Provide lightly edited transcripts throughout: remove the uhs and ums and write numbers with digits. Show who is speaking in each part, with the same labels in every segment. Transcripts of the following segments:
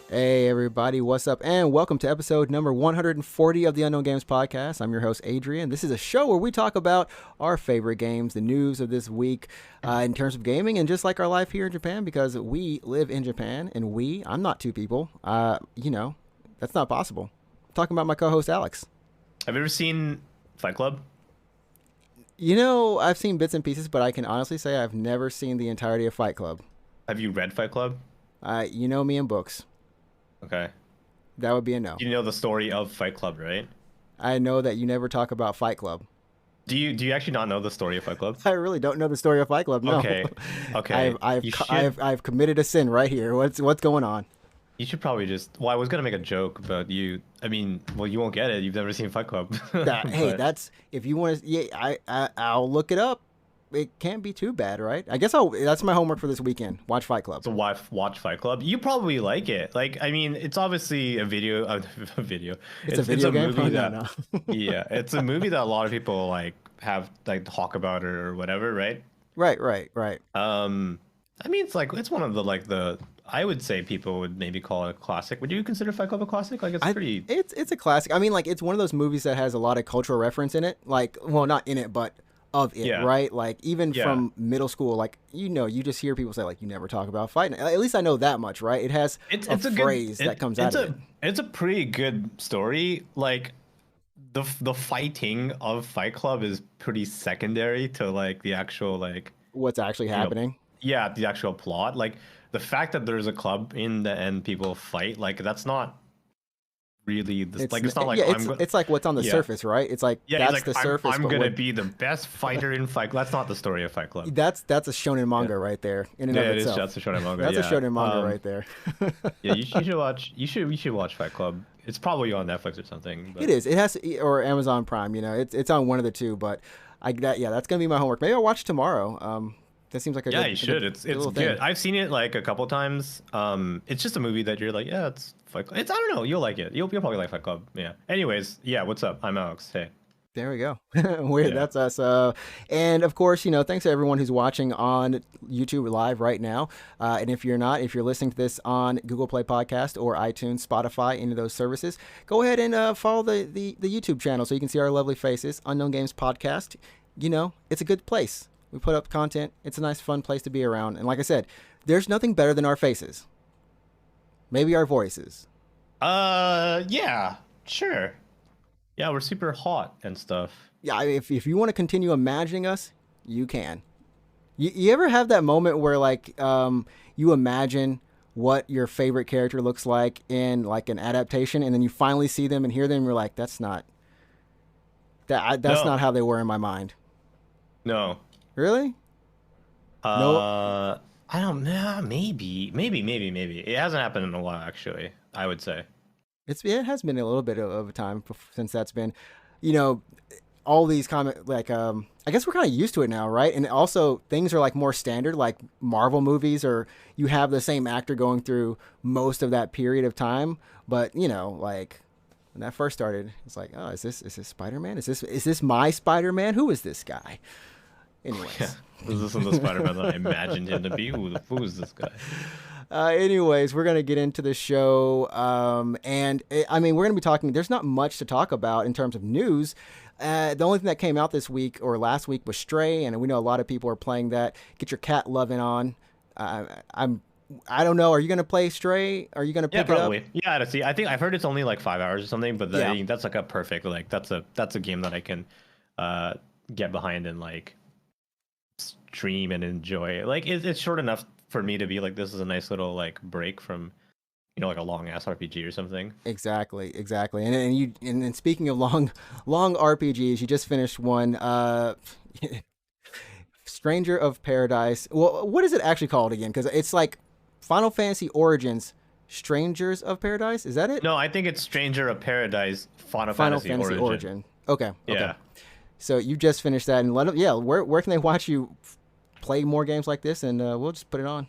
Speaker 1: Hey everybody, what's up? And welcome to episode number 140 of the Unknown Games Podcast. I'm your host, Adrian. This is a show where we talk about our favorite games, the news of this week in terms of gaming, and just like our life here in Japan, because we live in Japan, and I'm not two people. That's not possible. I'm talking about my co-host, Alex.
Speaker 2: Have you ever seen Fight Club?
Speaker 1: I've seen bits and pieces, but I can honestly say I've never seen the entirety of Fight Club.
Speaker 2: Have you read Fight Club?
Speaker 1: You know me in books.
Speaker 2: Okay.
Speaker 1: That would be a no.
Speaker 2: You know the story of Fight Club, right?
Speaker 1: I know that you never talk about Fight Club.
Speaker 2: Do you actually not know the story of Fight Club?
Speaker 1: I really don't know the story of Fight Club. No.
Speaker 2: Okay.
Speaker 1: I've committed a sin right here. What's going on?
Speaker 2: You should probably just. Well, I was gonna make a joke about you. I mean, well, you won't get it. You've never seen Fight Club.
Speaker 1: Hey, that's if you want to. Yeah, I'll look it up. It can't be too bad, right? I guess that's my homework for this weekend. Watch Fight Club.
Speaker 2: So watch Fight Club. You probably like it. Like, I mean, it's obviously a video.
Speaker 1: It's a video game.
Speaker 2: Movie that,
Speaker 1: no.
Speaker 2: Yeah, it's a movie that a lot of people have talk about or whatever, right?
Speaker 1: Right.
Speaker 2: I mean, it's one of the I would say people would maybe call it a classic. Would you consider Fight Club a classic?
Speaker 1: It's a classic. I mean, it's one of those movies that has a lot of cultural reference in it. Not in it, but of it, yeah. Right? From middle school, you just hear people say you never talk about fighting. At least I know that much, right? It has it's a phrase that comes out of it.
Speaker 2: It's a pretty good story. The fighting of Fight Club is pretty secondary to the actual
Speaker 1: what's actually happening.
Speaker 2: Yeah, the actual plot. The fact that there's a club in the end people fight, that's not really it's not like
Speaker 1: it's like what's on the surface, right? It's that's the surface.
Speaker 2: I'm gonna be the best fighter in Fight Club. That's not the story of Fight Club.
Speaker 1: That's a shonen manga right there in and of itself.
Speaker 2: That's a shonen manga.
Speaker 1: That's a shonen manga right there.
Speaker 2: Yeah, you should watch Fight Club. It's probably on Netflix or something. But...
Speaker 1: It is. It has or Amazon Prime. It's on one of the two. But that's gonna be my homework. Maybe I'll watch tomorrow. That seems like a good,
Speaker 2: you should. It's good. Thing. I've seen it a couple times. It's just a movie that you're it's Fight Club. I don't know. You'll like it. You'll probably like Fight Club. Yeah. Anyways, yeah. What's up? I'm Alex. Hey.
Speaker 1: There we go. Weird. Yeah. That's us. And of course, thanks to everyone who's watching on YouTube live right now. And if you're listening to this on Google Play Podcast or iTunes, Spotify, any of those services, go ahead and follow the YouTube channel so you can see our lovely faces. Unknown Games Podcast. It's a good place. We put up content. It's a nice, fun place to be around. And like I said, there's nothing better than our faces. Maybe our voices.
Speaker 2: Yeah, sure. Yeah, we're super hot and stuff.
Speaker 1: Yeah, if you want to continue imagining us, you can. You ever have that moment where you imagine what your favorite character looks like in an adaptation, and then you finally see them and hear them, and you're like, that's not how they were in my mind.
Speaker 2: No.
Speaker 1: Really?
Speaker 2: No. I don't know. Maybe. It hasn't happened in a while, actually. I would say.
Speaker 1: It has been a little bit of a time since that's been, all these comments. I guess we're kind of used to it now, right? And also things are more standard, like Marvel movies, or you have the same actor going through most of that period of time. But when that first started, it's oh, is this Spider-Man? Is this my Spider-Man? Who is this guy? Anyways.
Speaker 2: Yeah, this isn't the Spider-Man that I imagined him to be. Who is this guy?
Speaker 1: Anyways, we're going to get into the show. We're going to be talking. There's not much to talk about in terms of news. The only thing that came out this week or last week was Stray, and we know a lot of people are playing that. Get your cat loving on. I don't know. Are you going to play Stray? Are you going to pick it up?
Speaker 2: Yeah, see, I think I've heard it's only 5 hours or something, but that's a perfect that's a game that I can get behind and stream and enjoy. It's short enough for me to be this is a nice little break from a long ass RPG or something.
Speaker 1: Exactly. And speaking of long RPGs, you just finished one. Stranger of Paradise. Well, what is it actually called again? Because it's Final Fantasy Origins, Strangers of Paradise. Is that it?
Speaker 2: No, I think it's Stranger of Paradise, Final
Speaker 1: Final
Speaker 2: Fantasy
Speaker 1: Fantasy
Speaker 2: Origin.
Speaker 1: Origin. Okay, okay.
Speaker 2: Yeah.
Speaker 1: So you just finished that, and let them. Yeah, where can they watch you play more games like this? And we'll just put it on.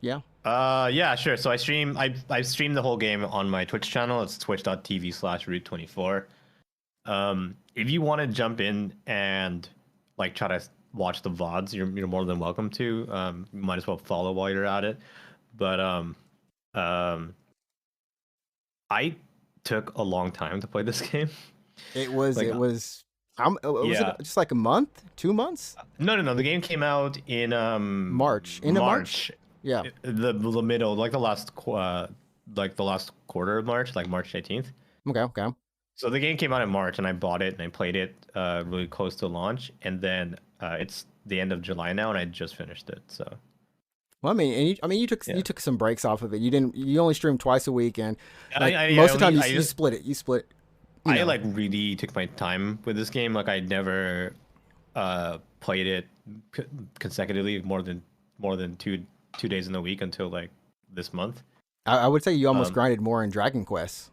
Speaker 1: Yeah.
Speaker 2: Yeah, sure. So I stream the whole game on my Twitch channel. It's twitch.tv/root24. If you want to jump in and like try to watch the VODs, you're more than welcome to. You might as well follow while you're at it. But um, I took a long time to play this game.
Speaker 1: It was.
Speaker 2: Like,
Speaker 1: It was. How was it?
Speaker 2: yeah.
Speaker 1: Just like a month? 2 months?
Speaker 2: No. The game came out in
Speaker 1: March. End of March. Yeah.
Speaker 2: The middle, like the last quarter of March, like March 18th.
Speaker 1: Okay. Okay.
Speaker 2: So the game came out in March, and I bought it and I played it really close to launch, and then it's the end of July now, and I just finished it. So
Speaker 1: Well, I mean, you took
Speaker 2: yeah.
Speaker 1: you took some breaks off of it. You didn't. You only streamed twice a week, and like,
Speaker 2: I
Speaker 1: most of the time
Speaker 2: only,
Speaker 1: you split it. You split. You
Speaker 2: I
Speaker 1: know.
Speaker 2: like really took my time with this game. Like I never played it consecutively more than two days in a week until like this month.
Speaker 1: I would say you almost
Speaker 2: Um,
Speaker 1: grinded more in Dragon Quest.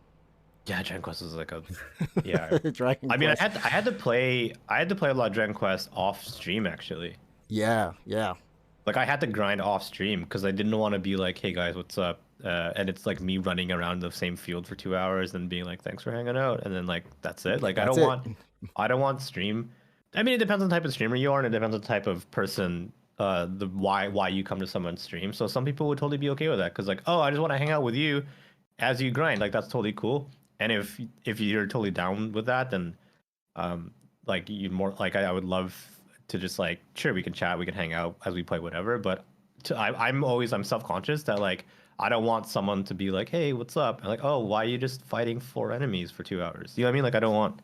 Speaker 2: yeah, Dragon Quest was like a yeah.
Speaker 1: Dragon
Speaker 2: I mean,
Speaker 1: Quest.
Speaker 2: I had to play a lot of Dragon Quest off stream actually.
Speaker 1: Yeah. Yeah.
Speaker 2: Like I had to grind off stream because I didn't want to be like, "Hey guys, what's up?" And it's like me running around the same field for 2 hours and being like, "Thanks for hanging out," and then like that's it. Like
Speaker 1: That's it.
Speaker 2: I don't want stream. I mean, it depends on the type of streamer you are, and it depends on the type of person. The why you come to someone's stream. So some people would totally be okay with that because like, oh, I just want to hang out with you as you grind. Like that's totally cool. And if you're totally down with that, then like you more like I would love to just like sure we can chat, we can hang out as we play whatever. But I'm self-conscious that like I don't want someone to be like, hey, what's up? And like, oh, why are you just fighting 4 enemies for 2 hours? You know what I mean? Like I don't want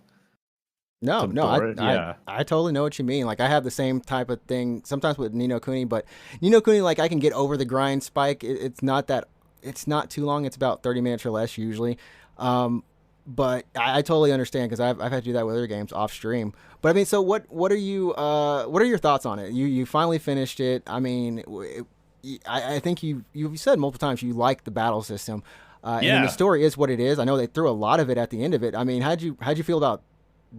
Speaker 1: No,
Speaker 2: to
Speaker 1: no,
Speaker 2: bore it. Yeah.
Speaker 1: I totally know what you mean. Like I have the same type of thing sometimes with Nino Kuni, but Nino Kuni, like I can get over the grind spike. It's not that, it's not too long. It's about 30 minutes or less usually. Um, but I totally understand because I've had to do that with other games off stream. But I mean, so what are you what are your thoughts on it? You finally finished it. I mean, I think you've said multiple times you like the battle system. And the
Speaker 2: Yeah.
Speaker 1: story is what it is. I know they threw a lot of it at the end of it. I mean, how'd you feel about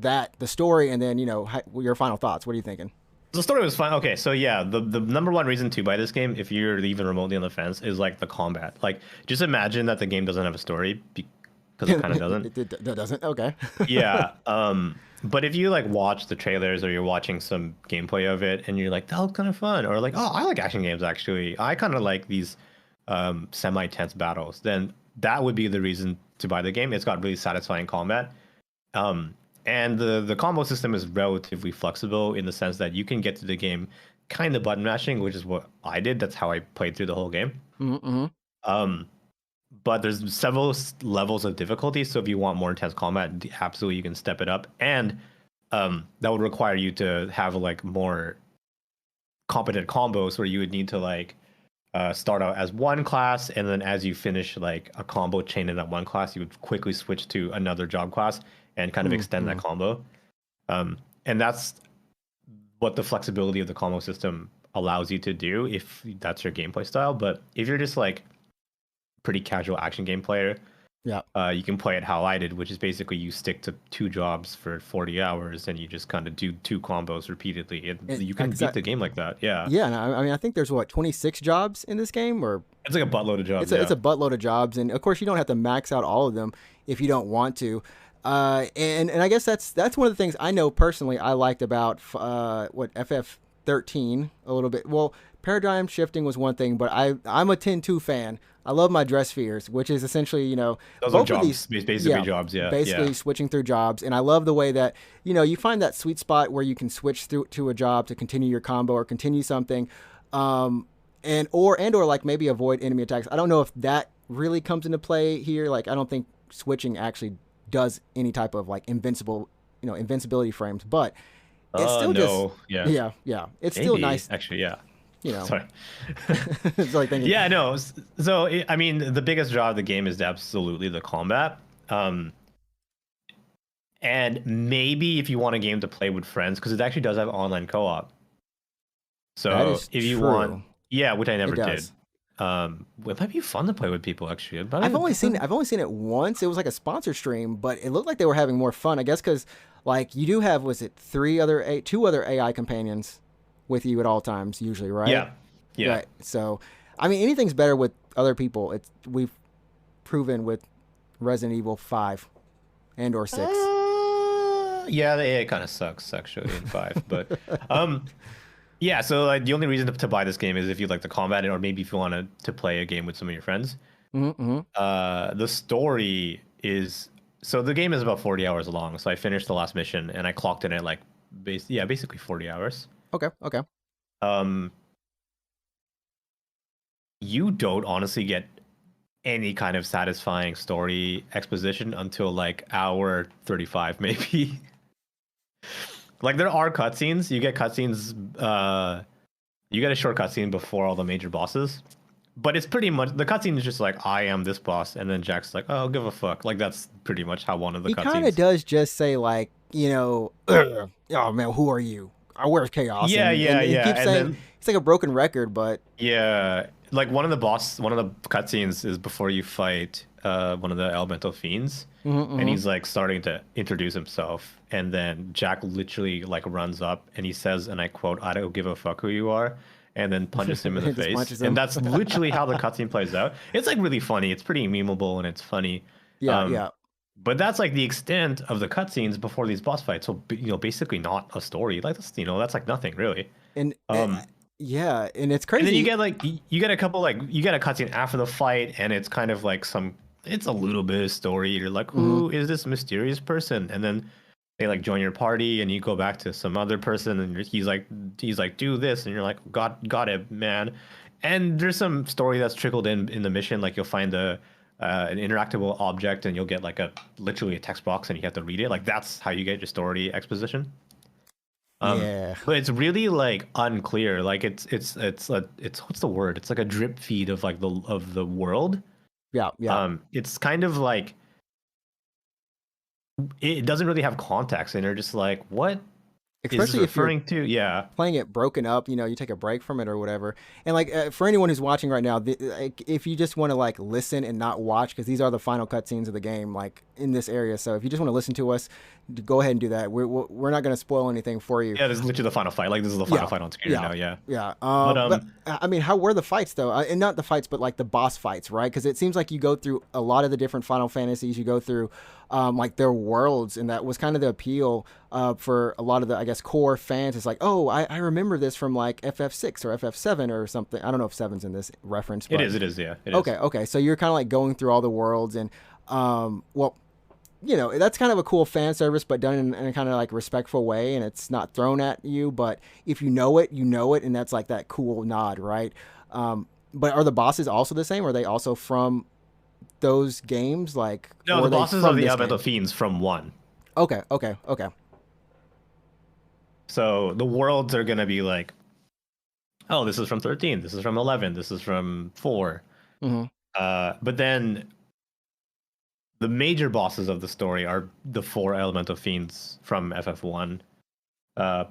Speaker 1: that, the story, and then your final thoughts? What are you thinking?
Speaker 2: The story was fun. Okay, so yeah, the number one reason to buy this game, if you're even remotely on the fence, is like the combat. Like, just imagine that the game doesn't have a story because it kind of doesn't.
Speaker 1: It doesn't. Okay.
Speaker 2: Yeah. But if you like watch the trailers or you're watching some gameplay of it and you're like, that looks kind of fun, or like, oh, I like action games actually. I kind of like these semi-tense battles. Then that would be the reason to buy the game. It's got really satisfying combat. And the combo system is relatively flexible in the sense that you can get to the game kind of button mashing, which is what I did. That's how I played through the whole game.
Speaker 1: Mm-hmm.
Speaker 2: But there's several levels of difficulty. So if you want more intense combat, absolutely you can step it up. And that would require you to have like more competent combos where you would need to like start out as one class, and then as you finish like a combo chain in that one class, you would quickly switch to another job class and kind of extend that combo. And that's what the flexibility of the combo system allows you to do if that's your gameplay style. But if you're just like pretty casual action game player,
Speaker 1: Yeah.
Speaker 2: you can play it how I did, which is basically you stick to 2 jobs for 40 hours and you just kind of do 2 combos repeatedly. And you can beat the game like that. Yeah.
Speaker 1: Yeah. And I mean, I think there's 26 jobs in this game, or
Speaker 2: It's like a buttload of jobs.
Speaker 1: it's a buttload of jobs, and of course you don't have to max out all of them if you don't want to. And I guess that's one of the things I know personally I liked about FF13 a little bit. Well, paradigm shifting was one thing, but I'm a 10-2 fan. I love my dress spheres, which is essentially
Speaker 2: Those
Speaker 1: both
Speaker 2: are
Speaker 1: of
Speaker 2: jobs,
Speaker 1: these
Speaker 2: basically jobs. Yeah.
Speaker 1: basically
Speaker 2: Yeah.
Speaker 1: switching through jobs. And I love the way that you find that sweet spot where you can switch through to a job to continue your combo or continue something, and or like maybe avoid enemy attacks. I don't know if that really comes into play here. Like I don't think switching actually does any type of like invincibility frames, but it's still
Speaker 2: no.
Speaker 1: just
Speaker 2: Yeah.
Speaker 1: yeah. It's still
Speaker 2: Maybe,
Speaker 1: nice,
Speaker 2: actually. Yeah.
Speaker 1: you know.
Speaker 2: Sorry.
Speaker 1: It's like thinking,
Speaker 2: Yeah, no. So I mean, the biggest draw of the game is absolutely the combat. And maybe if you want a game to play with friends, because it actually does have online co-op.
Speaker 1: that
Speaker 2: So
Speaker 1: is
Speaker 2: if you
Speaker 1: true.
Speaker 2: want, yeah, which I never
Speaker 1: It
Speaker 2: did.
Speaker 1: does.
Speaker 2: It might be fun to play with people actually.
Speaker 1: I've only seen it once. It was like a sponsor stream, but it looked like they were having more fun. I guess because like you do have, was it two other AI companions with you at all times usually, right?
Speaker 2: Yeah, yeah.
Speaker 1: Right. So, I mean, anything's better with other people. It's we've proven with Resident Evil 5 and or 6.
Speaker 2: Yeah, the AI kind of sucks actually in 5, but um, yeah. So like the only reason to buy this game is if you like the combat, or maybe if you want to play a game with some of your friends.
Speaker 1: Mm-hmm.
Speaker 2: The story is so the game is about 40 hours long. So I finished the last mission and I clocked in at like basically 40 hours.
Speaker 1: Okay. Okay.
Speaker 2: Um, you don't honestly get any kind of satisfying story exposition until like hour 35 maybe. Like there are cutscenes. You get cutscenes. You get a short cutscene before all the major bosses, but it's pretty much the cutscene is just like I am this boss, and then Jack's like, "Oh, give a fuck." Like that's pretty much how one of the
Speaker 1: He kind of
Speaker 2: cutscenes.
Speaker 1: does just say like, oh man, who are you? Where's chaos?
Speaker 2: Yeah,
Speaker 1: And
Speaker 2: yeah,
Speaker 1: he
Speaker 2: yeah,
Speaker 1: keeps
Speaker 2: and
Speaker 1: saying
Speaker 2: then
Speaker 1: it's like a broken record, but
Speaker 2: yeah, like one of the cutscenes is before you fight one of the elemental fiends, and
Speaker 1: mm-hmm.
Speaker 2: he's like starting to introduce himself, and then Jack literally like runs up and he says, and I quote, "I don't give a fuck who you are." And then punches him in the
Speaker 1: He just
Speaker 2: face,
Speaker 1: punches
Speaker 2: and
Speaker 1: him.
Speaker 2: that's literally how the cutscene plays out. It's like really funny. It's pretty memeable and it's funny.
Speaker 1: Yeah,
Speaker 2: Um,
Speaker 1: yeah.
Speaker 2: but that's like the extent of the cutscenes before these boss fights. So basically not a story. Like that's that's like nothing really.
Speaker 1: And
Speaker 2: Um,
Speaker 1: yeah, and it's
Speaker 2: and then you
Speaker 1: crazy.
Speaker 2: get like you get a couple like you get a cutscene after the fight, and it's kind of like it's a little bit of story. You're like,
Speaker 1: Hmm.
Speaker 2: who is this mysterious person? And then they like join your party, and you go back to some other person, and he's like do this, and you're like, got it, man. And there's some story that's trickled in the mission. Like you'll find an interactable object, and you'll get like a literally a text box, and you have to read it. Like that's how you get your story exposition.
Speaker 1: Yeah,
Speaker 2: But it's really like unclear. Like it's what's the word? It's like a drip feed of like the world.
Speaker 1: yeah, yeah.
Speaker 2: It's kind of like it doesn't really have context, and you're just like, what is this
Speaker 1: Especially if you're
Speaker 2: referring to? Yeah,
Speaker 1: playing it broken up, you take a break from it or whatever. And like for anyone who's watching right now, like, if you just want to like listen and not watch, because these are the final cutscenes of the game, like in this area. So if you just want to listen to us, go ahead and do that. We're not going to spoil anything for you.
Speaker 2: yeah. This is literally the final fight. Like this is the final
Speaker 1: Yeah,
Speaker 2: fight on screen right
Speaker 1: yeah,
Speaker 2: now. Yeah,
Speaker 1: yeah.
Speaker 2: but
Speaker 1: But I mean, how were the fights though? And not the fights, but like the boss fights, right? Because it seems like you go through a lot of the different Final Fantasies. You go through like their worlds, and that was kind of the appeal for a lot of the, I guess, core fans. It's like, oh, I remember this from like FF6 or FF7 or something. I don't know if seven's in this reference,
Speaker 2: it
Speaker 1: but
Speaker 2: is. It is. Yeah, it is.
Speaker 1: okay, okay. So you're kind of like going through all the worlds, and well, that's kind of a cool fan service, but done in a kind of like respectful way, and it's not thrown at you. But if you know it, you know it, and that's like that cool nod, right? But are the bosses also the same? Are they also from those games, like,
Speaker 2: No,
Speaker 1: or
Speaker 2: the
Speaker 1: are they
Speaker 2: bosses are
Speaker 1: from
Speaker 2: the
Speaker 1: this
Speaker 2: elemental
Speaker 1: game?
Speaker 2: fiends from one.
Speaker 1: Okay, okay, okay.
Speaker 2: So the worlds are gonna be like, oh, this is from 13. This is from 11. This is from 4.
Speaker 1: Mm-hmm.
Speaker 2: But then the major bosses of the story are the 4 elemental fiends from FF1,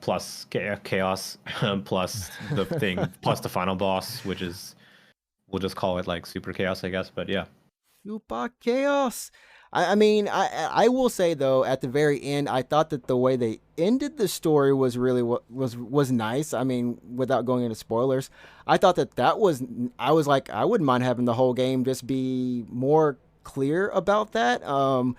Speaker 2: plus chaos, plus the thing, plus the final boss, which is we'll just call it like super chaos, I guess. But yeah,
Speaker 1: Super chaos. I mean, I will say though, at the very end, I thought that the way they ended the story was really what was nice. I mean, without going into spoilers, I thought that was. I was like, I wouldn't mind having the whole game just be more clear about that. Because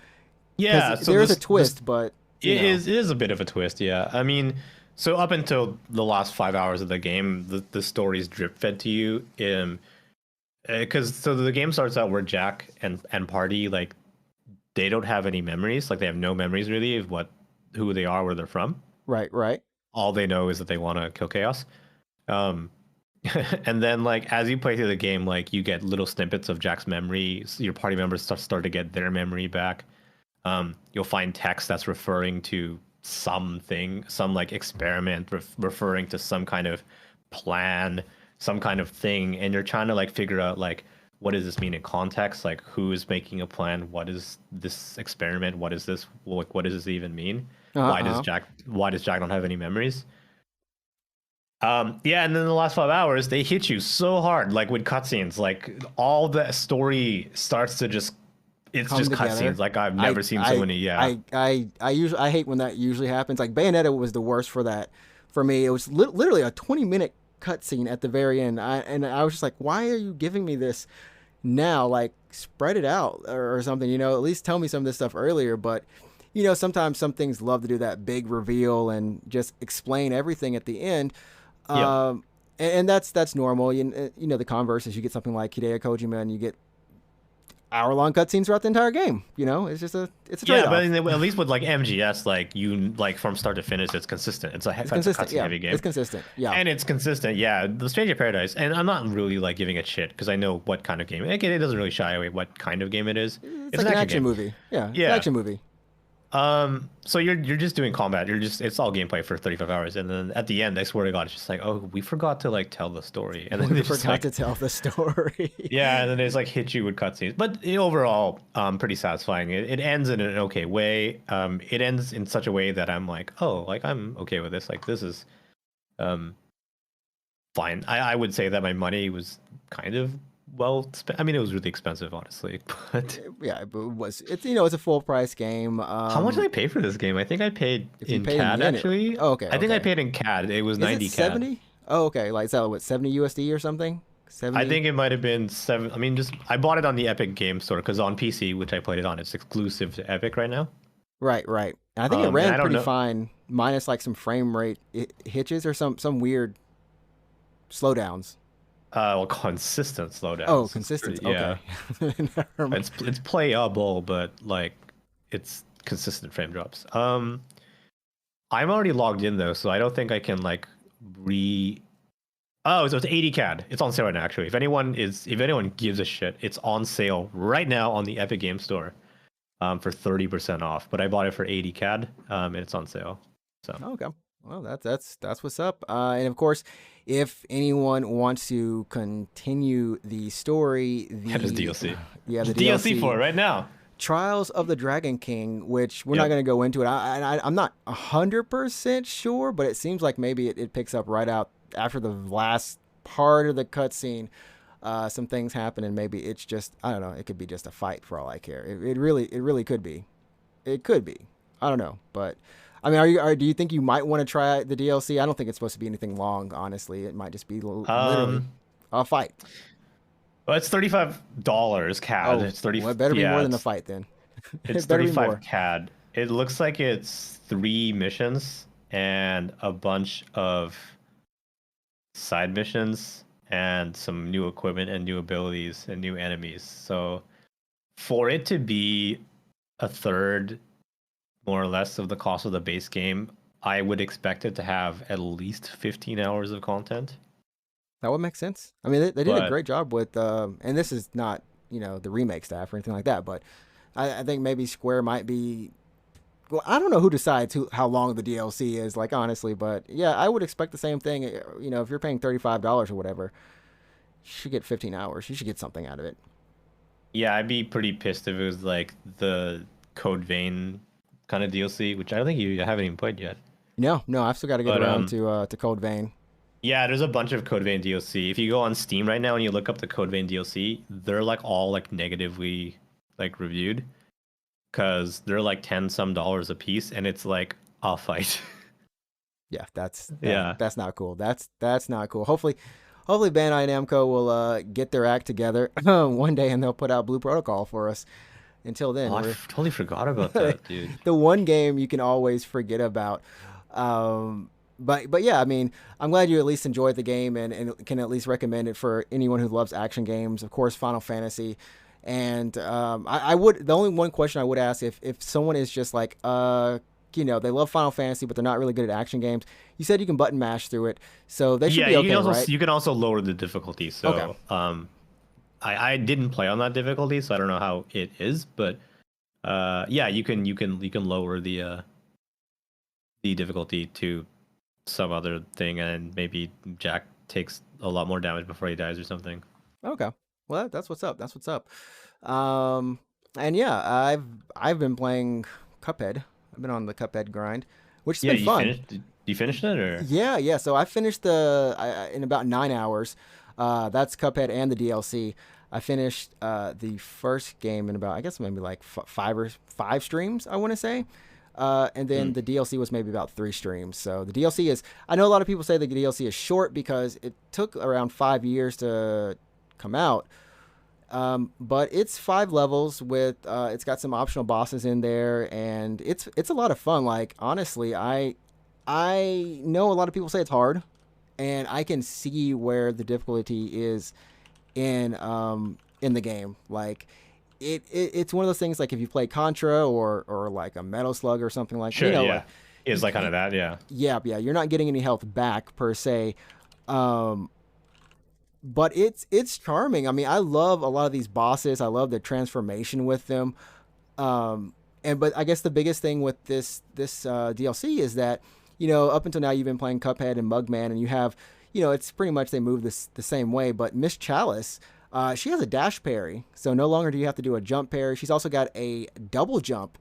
Speaker 2: yeah. So
Speaker 1: there is a
Speaker 2: this
Speaker 1: twist, but
Speaker 2: it is a bit of a twist. Yeah, I mean, so up until the last 5 hours of the game, the story's drip fed to you. Because so the game starts out where Jack and party like they don't have any memories. Like they have no memories really of who they are, where they're from.
Speaker 1: right, right.
Speaker 2: All they know is that they want to kill chaos. Um, and then like as you play through the game, like you get little snippets of Jack's memory. So your party members start to get their memory back. You'll find text that's referring to something, some like experiment, referring to some kind of plan, some kind of thing, and you're trying to like figure out like what does this mean in context? Like who is making a plan? What is this experiment? What is this? What does this even mean?
Speaker 1: Uh huh.
Speaker 2: Why does Jack not have any memories? Yeah, and then the last 5 hours, they hit you so hard, like with cutscenes. Like all the story starts to just, it's
Speaker 1: Come
Speaker 2: just
Speaker 1: together.
Speaker 2: cutscenes. Like I've
Speaker 1: I
Speaker 2: never seen so
Speaker 1: I
Speaker 2: many. Yeah,
Speaker 1: I usually I hate when that usually happens. Like Bayonetta was the worst for that for me. It was literally a 20-minute cutscene at the very end. I was just like, why are you giving me this now? Like spread it out or something. At least tell me some of this stuff earlier. But sometimes some things love to do that big reveal and just explain everything at the end.
Speaker 2: yeah,
Speaker 1: And that's normal. The converse is you get something like Hideo Kojima and you get hour-long cutscenes throughout the entire game. It's a
Speaker 2: yeah. But
Speaker 1: trade-off.
Speaker 2: at least with like MGS, like you like from start to finish, it's consistent.
Speaker 1: It's
Speaker 2: It's a
Speaker 1: consistent.
Speaker 2: cutscene
Speaker 1: Yeah,
Speaker 2: heavy game.
Speaker 1: it's consistent. Yeah,
Speaker 2: And it's consistent, yeah. The Stranger Paradise, and I'm not really like giving it shit because I know what kind of game. Again, it doesn't really shy away what kind of game it is.
Speaker 1: it's
Speaker 2: It's an
Speaker 1: like an
Speaker 2: action
Speaker 1: action
Speaker 2: game.
Speaker 1: movie. Yeah, it's an
Speaker 2: Yeah.
Speaker 1: action movie.
Speaker 2: So you're just doing combat. It's all gameplay for 35 hours, and then at the end, I swear to God, it's just like, oh, we forgot to like tell the story, and then
Speaker 1: We
Speaker 2: they just
Speaker 1: forgot
Speaker 2: like,
Speaker 1: to tell the story.
Speaker 2: yeah, and then they just like hit you with cutscenes. But overall, pretty satisfying. It ends in an okay way. It ends in such a way that I'm like, oh, like I'm okay with this. Like this is, um, fine. I would say that my money was kind of well spent. I mean, it was really expensive, honestly. But
Speaker 1: Yeah, but it's a full price game.
Speaker 2: how much did I pay for this game? I think I paid
Speaker 1: If you
Speaker 2: in
Speaker 1: paid in
Speaker 2: CAD
Speaker 1: yen,
Speaker 2: actually.
Speaker 1: oh, okay,
Speaker 2: I think I
Speaker 1: okay.
Speaker 2: paid in CAD. It was
Speaker 1: Is it
Speaker 2: 90 CAD.
Speaker 1: 70? Oh, okay. Like is that what 70 USD or something?
Speaker 2: I
Speaker 1: 70.
Speaker 2: think it might have been seven. I mean, just I bought it on the Epic Game Store because on PC, which I played it on, it's exclusive to Epic right now.
Speaker 1: Right, right. And I think it
Speaker 2: And
Speaker 1: ran
Speaker 2: I don't
Speaker 1: pretty
Speaker 2: know.
Speaker 1: fine, minus like some frame rate hitches or some weird slowdowns.
Speaker 2: Well, consistent
Speaker 1: Oh,
Speaker 2: slowdowns. It's
Speaker 1: consistent.
Speaker 2: pretty, yeah.
Speaker 1: Okay. Never mind.
Speaker 2: It's playable, but like it's consistent frame drops. I'm already logged in though, so I don't think I can like re. Oh, so it's 80 CAD. It's on sale right now, actually. If anyone gives a shit, it's on sale right now on the Epic Game Store, for 30% off. But I bought it for 80 CAD, and it's on sale. So
Speaker 1: Okay. Well, that's what's up. And of course, if anyone wants to continue the story,
Speaker 2: yeah, there's DLC.
Speaker 1: yeah,
Speaker 2: There's
Speaker 1: the
Speaker 2: DLC for it
Speaker 1: DLC
Speaker 2: right now.
Speaker 1: Trials of the Dragon King, which we're not
Speaker 2: Yep.
Speaker 1: going to go into it. I'm not 100% sure, but it seems like maybe it picks up right out after the last part of the cutscene. Some things happen, and maybe it's just I don't know. It could be just a fight for all I care. It really could be. It could be. I don't know, but I mean, do you think you might want to try the DLC? I don't think it's supposed to be anything long. Honestly, it might just be literally
Speaker 2: Um,
Speaker 1: a fight.
Speaker 2: well, it's $35 CAD.
Speaker 1: Oh,
Speaker 2: It's 30.
Speaker 1: well, it better be
Speaker 2: Yeah,
Speaker 1: more than a fight then.
Speaker 2: it's
Speaker 1: It better be
Speaker 2: 35
Speaker 1: more.
Speaker 2: CAD. It looks like it's 3 missions and a bunch of side missions and some new equipment and new abilities and new enemies. So for it to be a third, more or less, of the cost of the base game, I would expect it to have at least 15 hours of content.
Speaker 1: That would make sense. I mean, they did a
Speaker 2: But
Speaker 1: great job with, and this is not the remake staff or anything like that, but I think maybe Square might be. Well, I don't know who decides how long the DLC is, like honestly, but yeah, I would expect the same thing. If you're paying $35 or whatever, you should get 15 hours. You should get something out of it.
Speaker 2: yeah, I'd be pretty pissed if it was like the Code Vein kind of DLC, which I don't think you haven't even played yet.
Speaker 1: No, no, I've still got to get
Speaker 2: But
Speaker 1: around to Code Vein.
Speaker 2: yeah, there's a bunch of Code Vein DLC. If you go on Steam right now and you look up the Code Vein DLC, they're like all like negatively like reviewed because they're like 10 some dollars a piece, and it's like a fight.
Speaker 1: Yeah,
Speaker 2: Yeah.
Speaker 1: that's not cool. That's not cool. Hopefully Bandai Namco will get their act together one day and they'll put out Blue Protocol for us. Until then,
Speaker 2: Oh, totally forgot about that, dude.
Speaker 1: the one game you can always forget about. But yeah, I mean, I'm glad you at least enjoyed the game and can at least recommend it for anyone who loves action games. Of course, Final Fantasy. And I would the only one question I would ask if someone is just like they love Final Fantasy but they're not really good at action games. You said you can button mash through it, so they should
Speaker 2: Yeah,
Speaker 1: be okay, right?
Speaker 2: you can also lower the difficulty.
Speaker 1: Okay.
Speaker 2: So I didn't play on that difficulty, so I don't know how it is, but yeah, you can lower the difficulty to some other thing, and maybe Jack takes a lot more damage before he dies or something.
Speaker 1: Okay. Well, that's what's up. That's what's up. Um, and yeah, I've been playing Cuphead. I've been on the Cuphead grind, which has
Speaker 2: Yeah,
Speaker 1: been
Speaker 2: you
Speaker 1: fun.
Speaker 2: finished. You finished it or?
Speaker 1: Yeah. So I finished in about 9 hours. That's Cuphead and the DLC. I finished the first game in about, I guess, maybe like five streams, I want to say. And then
Speaker 2: Mm.
Speaker 1: the DLC was maybe about 3 streams. So the DLC is, I know a lot of people say the DLC is short because it took around 5 years to come out. But it's 5 levels with, it's got some optional bosses in there, and it's a lot of fun. Like, honestly, I know a lot of people say it's hard, and I can see where the difficulty is in the game. Like, it's one of those things, like if you play Contra or like a Metal Slug or something like,
Speaker 2: Sure,
Speaker 1: like
Speaker 2: yeah. It's like kind of that, yeah.
Speaker 1: yeah, you're not getting any health back per se. Um, but it's charming. I mean, I love a lot of these bosses. I love the transformation with them. And but I guess the biggest thing with this DLC is that, up until now you've been playing Cuphead and Mugman, and you have, it's pretty much they move this the same way. But Miss Chalice, she has a dash parry, so no longer do you have to do a jump parry. She's also got a double jump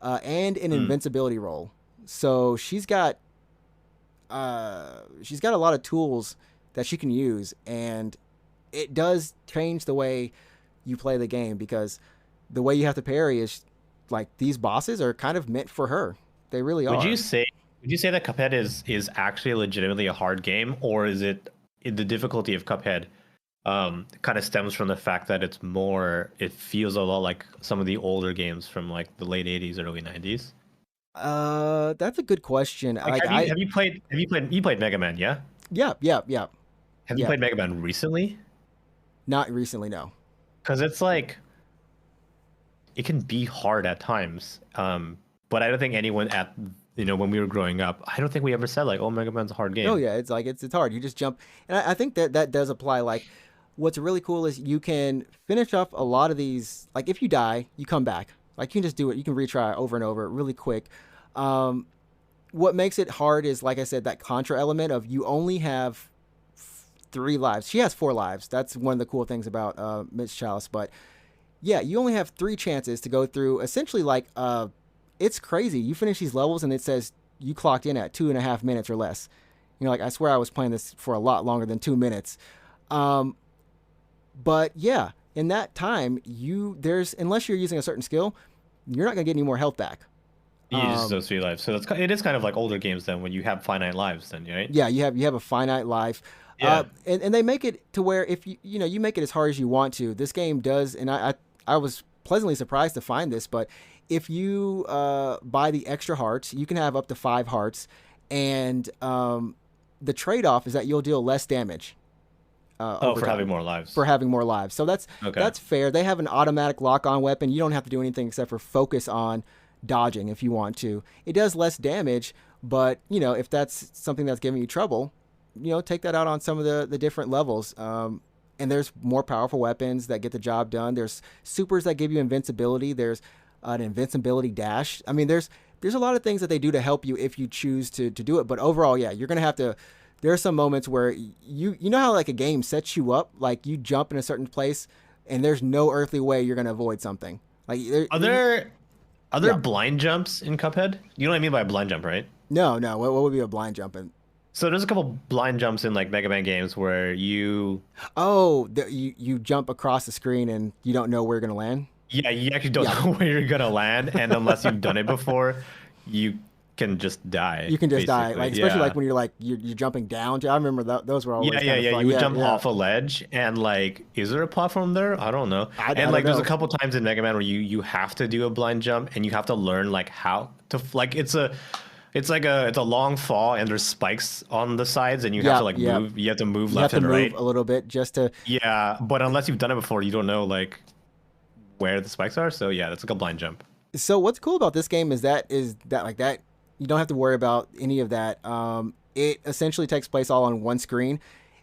Speaker 1: and an
Speaker 2: Mm.
Speaker 1: invincibility roll. So she's got a lot of tools that she can use, and it does change the way you play the game, because the way you have to parry is like, these bosses are kind of meant for her. They really
Speaker 2: Would you
Speaker 1: are.
Speaker 2: say would you say that Cuphead is actually legitimately a hard game, or is it the difficulty of Cuphead kind of stems from the fact that it feels a lot like some of the older games from like the late 80s, early 90s?
Speaker 1: That's a good question.
Speaker 2: Like
Speaker 1: Like,
Speaker 2: you played Mega Man, yeah?
Speaker 1: yeah.
Speaker 2: Have you
Speaker 1: Yeah.
Speaker 2: played Mega Man recently?
Speaker 1: Not recently, no.
Speaker 2: Because it's like it can be hard at times. But I don't think anyone when we were growing up, I don't think we ever said like, "Oh, Mega Man's a hard
Speaker 1: Oh
Speaker 2: game."
Speaker 1: yeah, it's like it's hard. You just jump, and I think that does apply. Like, what's really cool is you can finish off a lot of these. Like, if you die, you come back. Like, you can just do it. You can retry over and over really quick. Um, what makes it hard is, like I said, that contra element of you only have 3 lives. She has 4 lives. That's one of the cool things about Miss Chalice. But yeah, you only have 3 chances to go through. Essentially, like, it's crazy. You finish these levels and it says you clocked in at 2.5 minutes or less. Like, I swear I was playing this for a lot longer than 2 minutes. Um, but yeah, in that time, unless you're using a certain skill, you're not gonna get any more health back.
Speaker 2: You just
Speaker 1: Um,
Speaker 2: those 3 lives. So it is kind of like older games then when you have finite lives then, right?
Speaker 1: yeah, you have a finite life.
Speaker 2: Yeah.
Speaker 1: And they make it to where, if you make it as hard as you want to, this game does. And I was pleasantly surprised to find this, but if you buy the extra hearts, you can have up to 5 hearts, and the trade-off is that you'll deal less damage
Speaker 2: Oh,
Speaker 1: over
Speaker 2: for having
Speaker 1: time
Speaker 2: more lives.
Speaker 1: for having more lives. So
Speaker 2: Okay.
Speaker 1: that's fair. They have an automatic lock-on weapon. You don't have to do anything except for focus on dodging if you want to. It does less damage, but if that's something that's giving you trouble, take that out on some of the different levels. And there's more powerful weapons that get the job done. There's supers that give you invincibility. There's an invincibility dash. I mean, there's a lot of things that they do to help you if you choose to do it. But overall, yeah, you're gonna have to. There are some moments where you know how, like, a game sets you up, like you jump in a certain place, and there's no earthly way you're gonna avoid something. Like,
Speaker 2: Are there
Speaker 1: yeah.
Speaker 2: blind jumps in Cuphead? You know what I mean by blind jump, right?
Speaker 1: No. What would be a blind jump in?
Speaker 2: So there's a couple blind jumps in like Mega Man games where
Speaker 1: Oh, you jump across the screen and you don't know where you're gonna land.
Speaker 2: you actually don't
Speaker 1: Yeah.
Speaker 2: know where you're gonna land, and unless you've done it before, you can just die.
Speaker 1: You can just die,
Speaker 2: basically.
Speaker 1: like, especially
Speaker 2: Yeah.
Speaker 1: like when you're jumping down. I remember those were always
Speaker 2: Yeah,
Speaker 1: kind of fun.
Speaker 2: You would
Speaker 1: Yeah,
Speaker 2: jump
Speaker 1: yeah.
Speaker 2: off a ledge, and like, is there a platform there? I don't know.
Speaker 1: I
Speaker 2: And
Speaker 1: don't
Speaker 2: like, there's a
Speaker 1: know.
Speaker 2: couple times in Mega Man where you have to do a blind jump, and you have to learn like how to like it's a long fall, and there's spikes on the sides, and you have
Speaker 1: Yeah,
Speaker 2: to like
Speaker 1: yeah.
Speaker 2: move. You have to move
Speaker 1: You have
Speaker 2: left
Speaker 1: to
Speaker 2: and
Speaker 1: move
Speaker 2: right.
Speaker 1: a little bit just to.
Speaker 2: Yeah, but unless you've done it before, you don't know like where the spikes are. So yeah, that's like a blind jump.
Speaker 1: So what's cool about this game is that like that you don't have to worry about any of that. It essentially takes place all on one screen.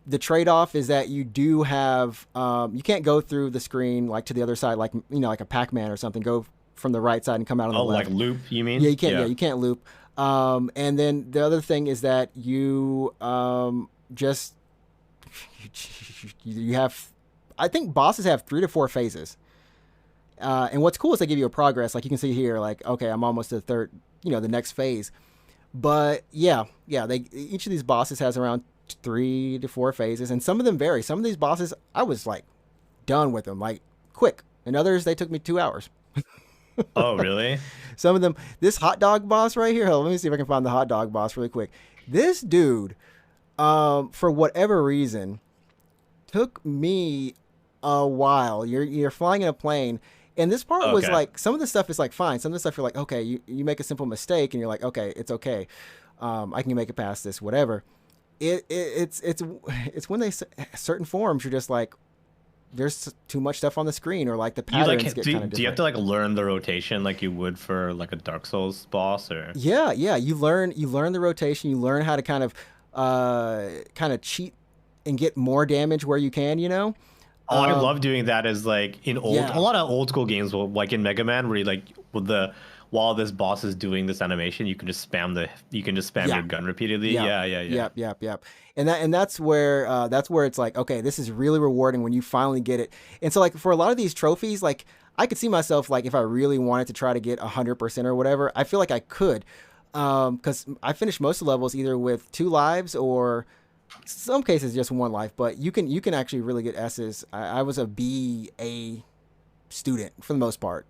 Speaker 1: The trade-off is that you do have you can't go through the screen like to the other side, like like a Pac-Man or something. Go from the right side and come out on the
Speaker 2: Oh, like
Speaker 1: left.
Speaker 2: loop, you mean?
Speaker 1: Yeah, you can't. Yeah, you can't loop. And then the other thing is that you just you have. I think bosses have 3 to 4 phases. And what's cool is they give you a progress. Like, you can see here, like, okay, I'm almost to the third, the next phase. But yeah, they each of these bosses has around 3 to 4 phases, and some of them vary. Some of these bosses, I was like done with them, like quick, and others they took me 2 hours.
Speaker 2: Oh, really?
Speaker 1: Some of them, this hot dog boss right here. Let me see if I can find the hot dog boss really quick. This dude, for whatever reason, took me a while. You're flying in a plane, and this part was
Speaker 2: Okay.
Speaker 1: like some of the stuff is like fine. Some of the stuff you're like okay, you make a simple mistake, and you're like okay, it's okay. I can make it past this, whatever. It's when they certain forms you're just like there's too much stuff on the screen, or like the
Speaker 2: You like
Speaker 1: patterns get
Speaker 2: do,
Speaker 1: kind of
Speaker 2: do you have
Speaker 1: different.
Speaker 2: to like learn the rotation like you would for like a Dark Souls boss or?
Speaker 1: Yeah. You learn the rotation. You learn how to kind of cheat and get more damage where you can.
Speaker 2: Oh, I
Speaker 1: Um,
Speaker 2: love doing that as like in a
Speaker 1: yeah,
Speaker 2: lot of old school games, like in Mega Man, where you like with the while this boss is doing this animation, you can just spam
Speaker 1: yeah,
Speaker 2: your gun repeatedly.
Speaker 1: yep,
Speaker 2: Yeah.
Speaker 1: yep. And that's where it's like okay, this is really rewarding when you finally get it. And so like for a lot of these trophies, like I could see myself like if I really wanted to try to get 100% or whatever, I feel like I could. Because I finished most of the levels either with 2 lives or some cases just 1 life, but you can actually really get S's. I was a B, A student for the most part.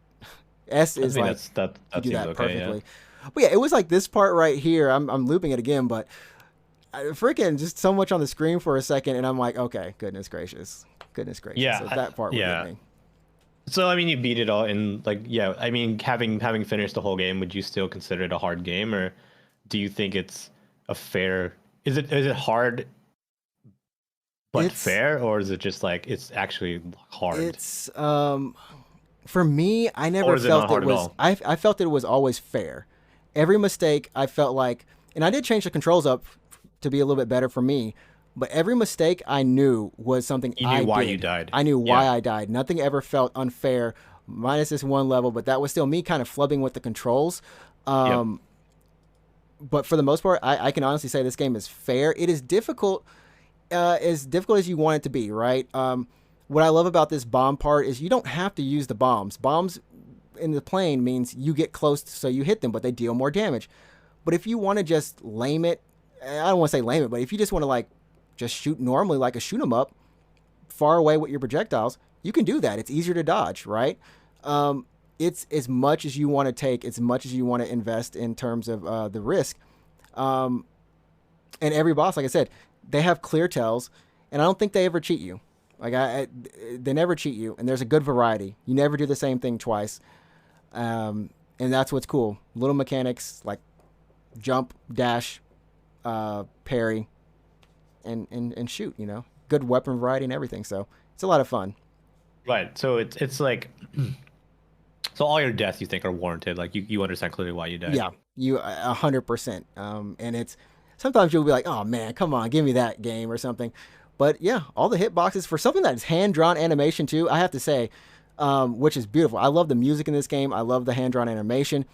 Speaker 1: S
Speaker 2: I
Speaker 1: is
Speaker 2: mean
Speaker 1: like you
Speaker 2: that
Speaker 1: do
Speaker 2: seems
Speaker 1: that
Speaker 2: okay. Yeah.
Speaker 1: perfectly. But yeah, it was like this part right here. I'm looping it again, but freaking just so much on the screen for a second, and I'm like, okay, goodness gracious.
Speaker 2: Yeah,
Speaker 1: So that part would get
Speaker 2: yeah.
Speaker 1: me.
Speaker 2: So I mean, you beat it all in like yeah. I mean, having finished the whole game, would you still consider it a hard game, or do you think it's a fair? Is it hard but
Speaker 1: It's
Speaker 2: fair, or is it just like it's actually hard,
Speaker 1: it's for me, I
Speaker 2: or
Speaker 1: never
Speaker 2: is it not
Speaker 1: felt it
Speaker 2: hard at
Speaker 1: was.
Speaker 2: all?
Speaker 1: I felt that it was always fair. Every mistake, I felt like, and I did change the controls up to be a little bit better for me. But every mistake I knew was something
Speaker 2: You knew
Speaker 1: I
Speaker 2: why you
Speaker 1: did.
Speaker 2: died.
Speaker 1: I knew why
Speaker 2: Yeah.
Speaker 1: I died. Nothing ever felt unfair, minus this one level. But that was still me kind of flubbing with the controls.
Speaker 2: Yep.
Speaker 1: Um, but for the most part, I can honestly say this game is fair. It is as difficult as you want it to be, right? What I love about this bomb part is you don't have to use the bombs. Bombs in the plane means you get close, so you hit them, but they deal more damage. But if you want to just lame it, I don't want to say lame it, but if you just want to like just shoot normally like a shoot 'em up, far away with your projectiles, you can do that. It's easier to dodge, right? It's as much as you want to take, as much as you want to invest in terms of the risk. Um, and every boss, like I said, they have clear tells, and I don't think they ever cheat you. They never cheat you, and there's a good variety. You never do the same thing twice, and that's what's cool. Little mechanics like jump, dash, parry, and shoot. Good weapon variety and everything. So it's a lot of fun.
Speaker 2: Right. So it's like so all your deaths you think are warranted. Like you understand clearly why you died.
Speaker 1: Yeah, you 100%. And it's sometimes you'll be like, oh man, come on, give me that game or something. But yeah, all the hitboxes for something that is hand drawn animation too. I have to say, which is beautiful. I love the music in this game. I love the hand drawn animation.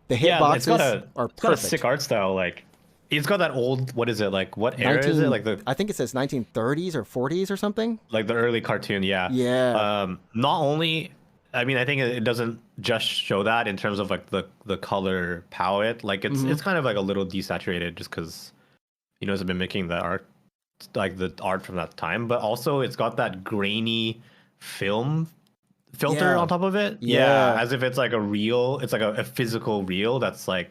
Speaker 1: The
Speaker 2: Yeah,
Speaker 1: hitboxes are
Speaker 2: it's got a sick
Speaker 1: perfect.
Speaker 2: art style. Like it's got that old what is it like? What era is it?
Speaker 1: 19, I think it says 1930s or 40s or something.
Speaker 2: Like the early cartoon. Yeah.
Speaker 1: Yeah,
Speaker 2: Not only. I mean, I think it doesn't just show that in terms of like the color palette. Like
Speaker 1: hmm
Speaker 2: it's kind of like a little desaturated just because it's mimicking the art, like the art from that time. But also it's got that grainy film filter
Speaker 1: yeah,
Speaker 2: on top of it. Yeah,
Speaker 1: yeah.
Speaker 2: as if it's like a reel. It's like a physical reel that's like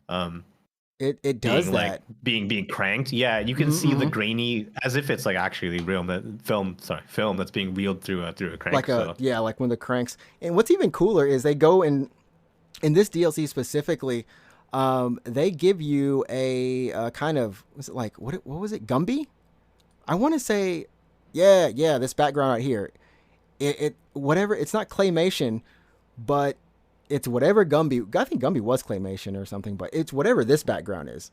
Speaker 2: um,
Speaker 1: It does
Speaker 2: being like
Speaker 1: that.
Speaker 2: being cranked. Yeah, you can see the
Speaker 1: Mm-hmm.
Speaker 2: grainy as if it's like actually real film that's being reeled through a crank. So
Speaker 1: Like when the cranks. And what's even cooler is they go in this DLC specifically. They give you a kind of was it like what was it Gumby? I want to say, yeah, this background right here. It whatever. It's not claymation, but it's whatever Gumby. I think Gumby was claymation or something, but it's whatever this background is.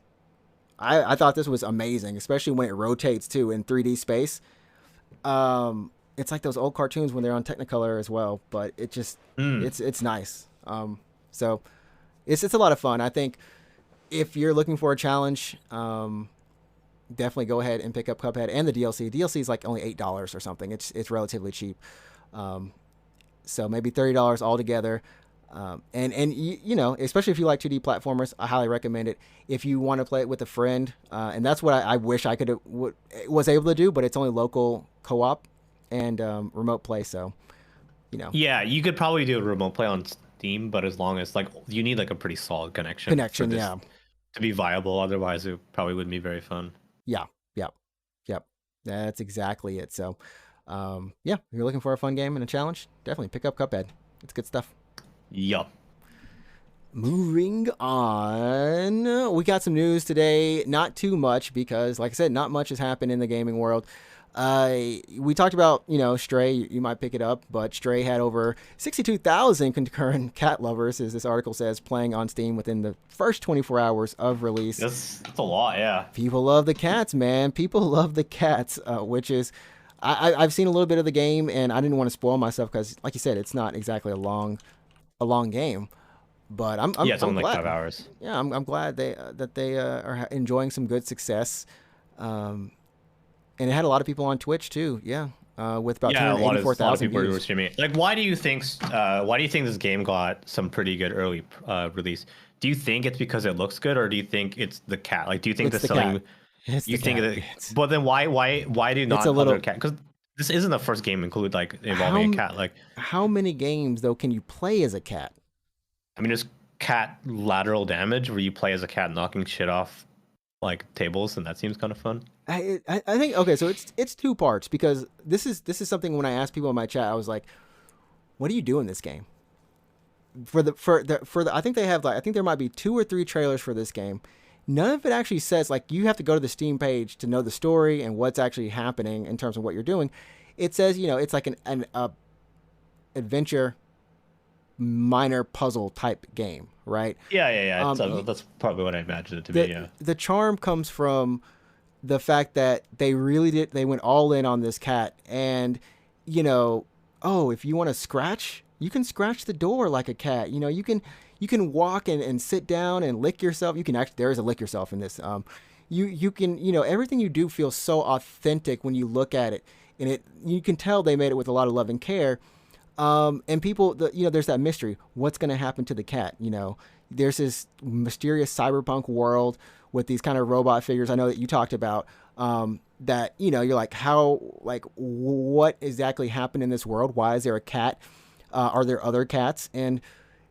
Speaker 1: I thought this was amazing, especially when it rotates too in 3D space. It's like those old cartoons when they're on Technicolor as well, but
Speaker 2: mm,
Speaker 1: it's nice. So it's a lot of fun. I think if you're looking for a challenge, definitely go ahead and pick up Cuphead and the DLC. DLC is like only $8 or something. It's relatively cheap. Um, so maybe $30 altogether. And you know, especially if you like 2D platformers, I highly recommend it. If you want to play it with a friend, and that's what I wish I could was able to do, but it's only local co-op and remote play. So you know,
Speaker 2: Yeah, you could probably do a remote play on Steam, but as long as like you need like a pretty solid connection for
Speaker 1: connection.
Speaker 2: this
Speaker 1: Yeah,
Speaker 2: to be viable. Otherwise, it probably wouldn't be very fun.
Speaker 1: yeah, yep, yep. That's exactly it. So yeah, if you're looking for a fun game and a challenge, definitely pick up Cuphead. It's good stuff.
Speaker 2: Yup.
Speaker 1: Moving on, we got some news today. Not too much because, like I said, not much has happened in the gaming world. We talked about, you know, Stray. You might pick it up, but Stray had over 62,000 concurrent cat lovers, as this article says, playing on Steam within the first 24 hours of release.
Speaker 2: That's a lot, yeah.
Speaker 1: People love the cats, man. People love the cats, which is, I've seen a little bit of the game, and I didn't want to spoil myself because, like you said, it's not exactly a long game. But
Speaker 2: Yeah, it's
Speaker 1: I'm
Speaker 2: only like
Speaker 1: glad.
Speaker 2: 5 hours.
Speaker 1: Yeah, I'm glad they are enjoying some good success. Um, and it had a lot of people on Twitch too. Yeah, with about
Speaker 2: Yeah, a lot of
Speaker 1: 284,000
Speaker 2: people were
Speaker 1: views.
Speaker 2: streaming it. Like, why do you think this game got some pretty good early release? Do you think it's because it looks good, or do you think it's the cat? Like, do you think
Speaker 1: It's
Speaker 2: the
Speaker 1: the cat.
Speaker 2: selling?
Speaker 1: It's
Speaker 2: You
Speaker 1: the
Speaker 2: think
Speaker 1: cat.
Speaker 2: that? But then why do
Speaker 1: It's a
Speaker 2: not other
Speaker 1: little.
Speaker 2: cat? Because this isn't the first game include like involving a
Speaker 1: How
Speaker 2: cat. Like,
Speaker 1: how many games though can you play as a cat?
Speaker 2: I mean, there's cat lateral damage where you play as a cat knocking shit off like tables, and that seems kind of fun.
Speaker 1: I think okay, so it's two parts because this is something when I asked people in my chat, I was like, what do you do in this game? For the I think they have like I think there might be two or three trailers for this game. None of it actually says like you have to go to the Steam page to know the story and what's actually happening in terms of what you're doing. It says, you know, it's like an adventure minor puzzle type game, right?
Speaker 2: Yeah.
Speaker 1: Um,
Speaker 2: That's probably what I imagined it to be.
Speaker 1: the
Speaker 2: Yeah.
Speaker 1: the charm comes from the fact that they went all in on this cat and you know, oh, if you want to scratch, you can scratch the door like a cat. You know, you can walk and sit down and lick yourself. You can actually there is a lick yourself in this. You can, you know, everything you do feels so authentic when you look at it, and it you can tell they made it with a lot of love and care. And people, you know, there's that mystery. What's going to happen to the cat? You know, there's this mysterious cyberpunk world with these kind of robot figures. I know that you talked about that. You know, you're like, how, like, what exactly happened in this world? Why is there a cat? Are there other cats? And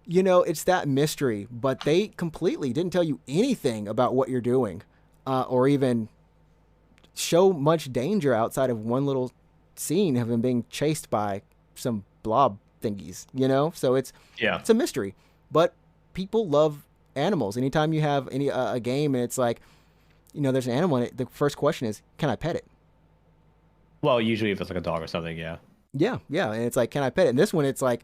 Speaker 1: you know, it's that mystery. But they completely didn't tell you anything about what you're doing, or even show much danger outside of one little scene of him being chased by some blob thingies, you know? So
Speaker 2: Yeah.
Speaker 1: it's a mystery. But people love animals. Anytime you have any a game and it's like, you know, there's an animal in it, the first question is, can I pet it?
Speaker 2: Well, usually if it's like a dog or something, yeah.
Speaker 1: Yeah, yeah. And it's like, can I pet it? And this one, it's like,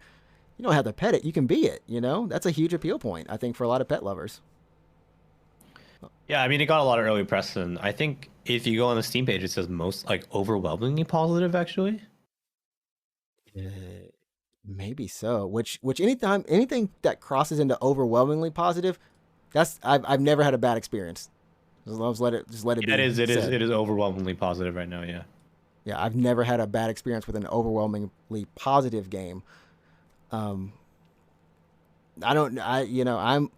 Speaker 1: you don't have to pet it. You can be it, you know? That's a huge appeal point, I think, for a lot of pet lovers.
Speaker 2: Yeah, I mean, it got a lot of early press, and I think if you go on the Steam page, it says most like overwhelmingly positive, actually.
Speaker 1: Uh, Maybe so. Which anything that crosses into overwhelmingly positive, that's I've never had a bad experience. Just let it
Speaker 2: Yeah,
Speaker 1: be said.
Speaker 2: it is overwhelmingly positive right now. Yeah.
Speaker 1: Yeah, I've never had a bad experience with an overwhelmingly positive game. Um, I don't I you know I'm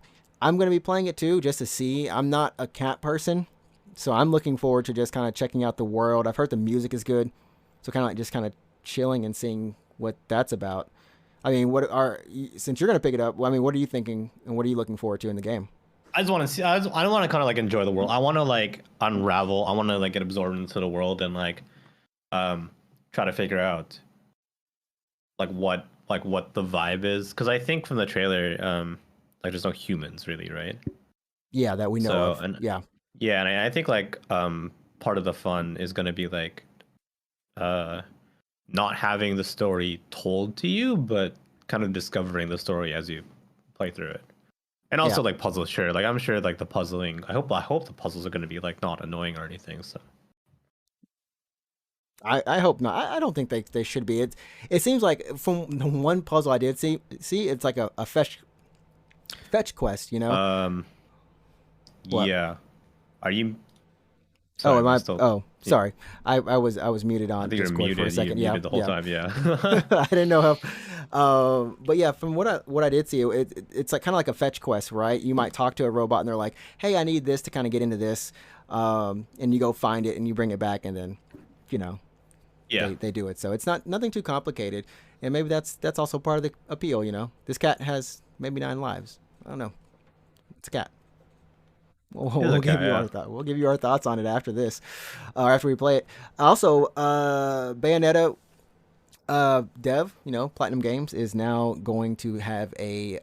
Speaker 1: gonna be playing it too just to see. I'm not a cat person, so I'm looking forward to just kind of checking out the world. I've heard the music is good, so kind of like just kind of chilling and seeing what that's about. I mean, since you're gonna pick it up? I mean, what are you thinking and what are you looking forward to in the game?
Speaker 2: I just want to see. I don't want to kind of like enjoy the world. I want to like unravel. I want to like get absorbed into the world and like um try to figure out like what the vibe is. Because I think from the trailer, like there's no humans really, right?
Speaker 1: Yeah, that we know
Speaker 2: So
Speaker 1: of.
Speaker 2: and
Speaker 1: Yeah,
Speaker 2: yeah, and I think like part of the fun is gonna be like uh not having the story told to you, but kind of discovering the story as you play through it. And
Speaker 1: yeah.
Speaker 2: also like puzzles, sure. Like I'm sure like the puzzling. I hope the puzzles are gonna be like not annoying or anything. So
Speaker 1: I hope not. I don't think they should be. It seems like from the one puzzle I did see it's like a fetch quest. You know
Speaker 2: um
Speaker 1: what?
Speaker 2: yeah. Are you?
Speaker 1: Oh,
Speaker 2: Sorry,
Speaker 1: am
Speaker 2: I'm
Speaker 1: I?
Speaker 2: still.
Speaker 1: Oh, sorry. I was muted
Speaker 2: I
Speaker 1: on
Speaker 2: think you're
Speaker 1: Discord for a
Speaker 2: muted. You
Speaker 1: second. Yeah,
Speaker 2: muted the whole
Speaker 1: yeah.
Speaker 2: time. Yeah.
Speaker 1: I didn't know how. But yeah, from what I did see, it's like kind of like a fetch quest, right? You might talk to a robot and they're like, "Hey, I need this to kind of get into this," and you go find it and you bring it back, and then, you know,
Speaker 2: Yeah.
Speaker 1: they do it. So it's not nothing too complicated, and maybe that's also part of the appeal. This cat has maybe 9 lives. I don't know. It's a cat.
Speaker 2: It is a cat. Yeah.
Speaker 1: We'll give you our thoughts on it after this, or after we play it. Also, Bayonetta dev, Platinum Games is now going to have a.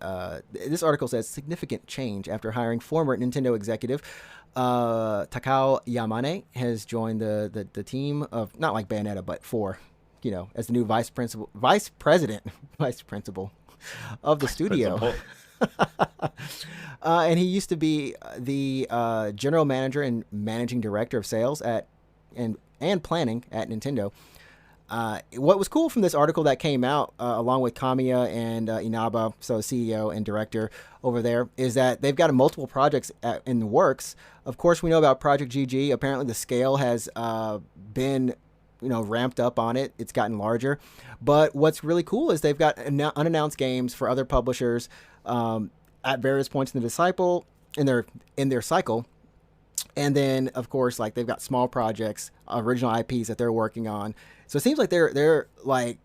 Speaker 1: This article says significant change after hiring former Nintendo executive Takao Yamane has joined the team of not like Bayonetta, but as the new vice president, vice principal of the studio.
Speaker 2: Principal.
Speaker 1: And he used to be the general manager and managing director of sales and planning at Nintendo. What was cool from this article that came out, along with Kamiya and Inaba, so CEO and director over there, is that they've got multiple projects in the works. Of course, we know about Project GG. Apparently, the scale has been ramped up on it. It's gotten larger. But what's really cool is they've got unannounced games for other publishers at various points in their cycle. And then, of course, like they've got small projects, original IPs that they're working on. So it seems like they're like,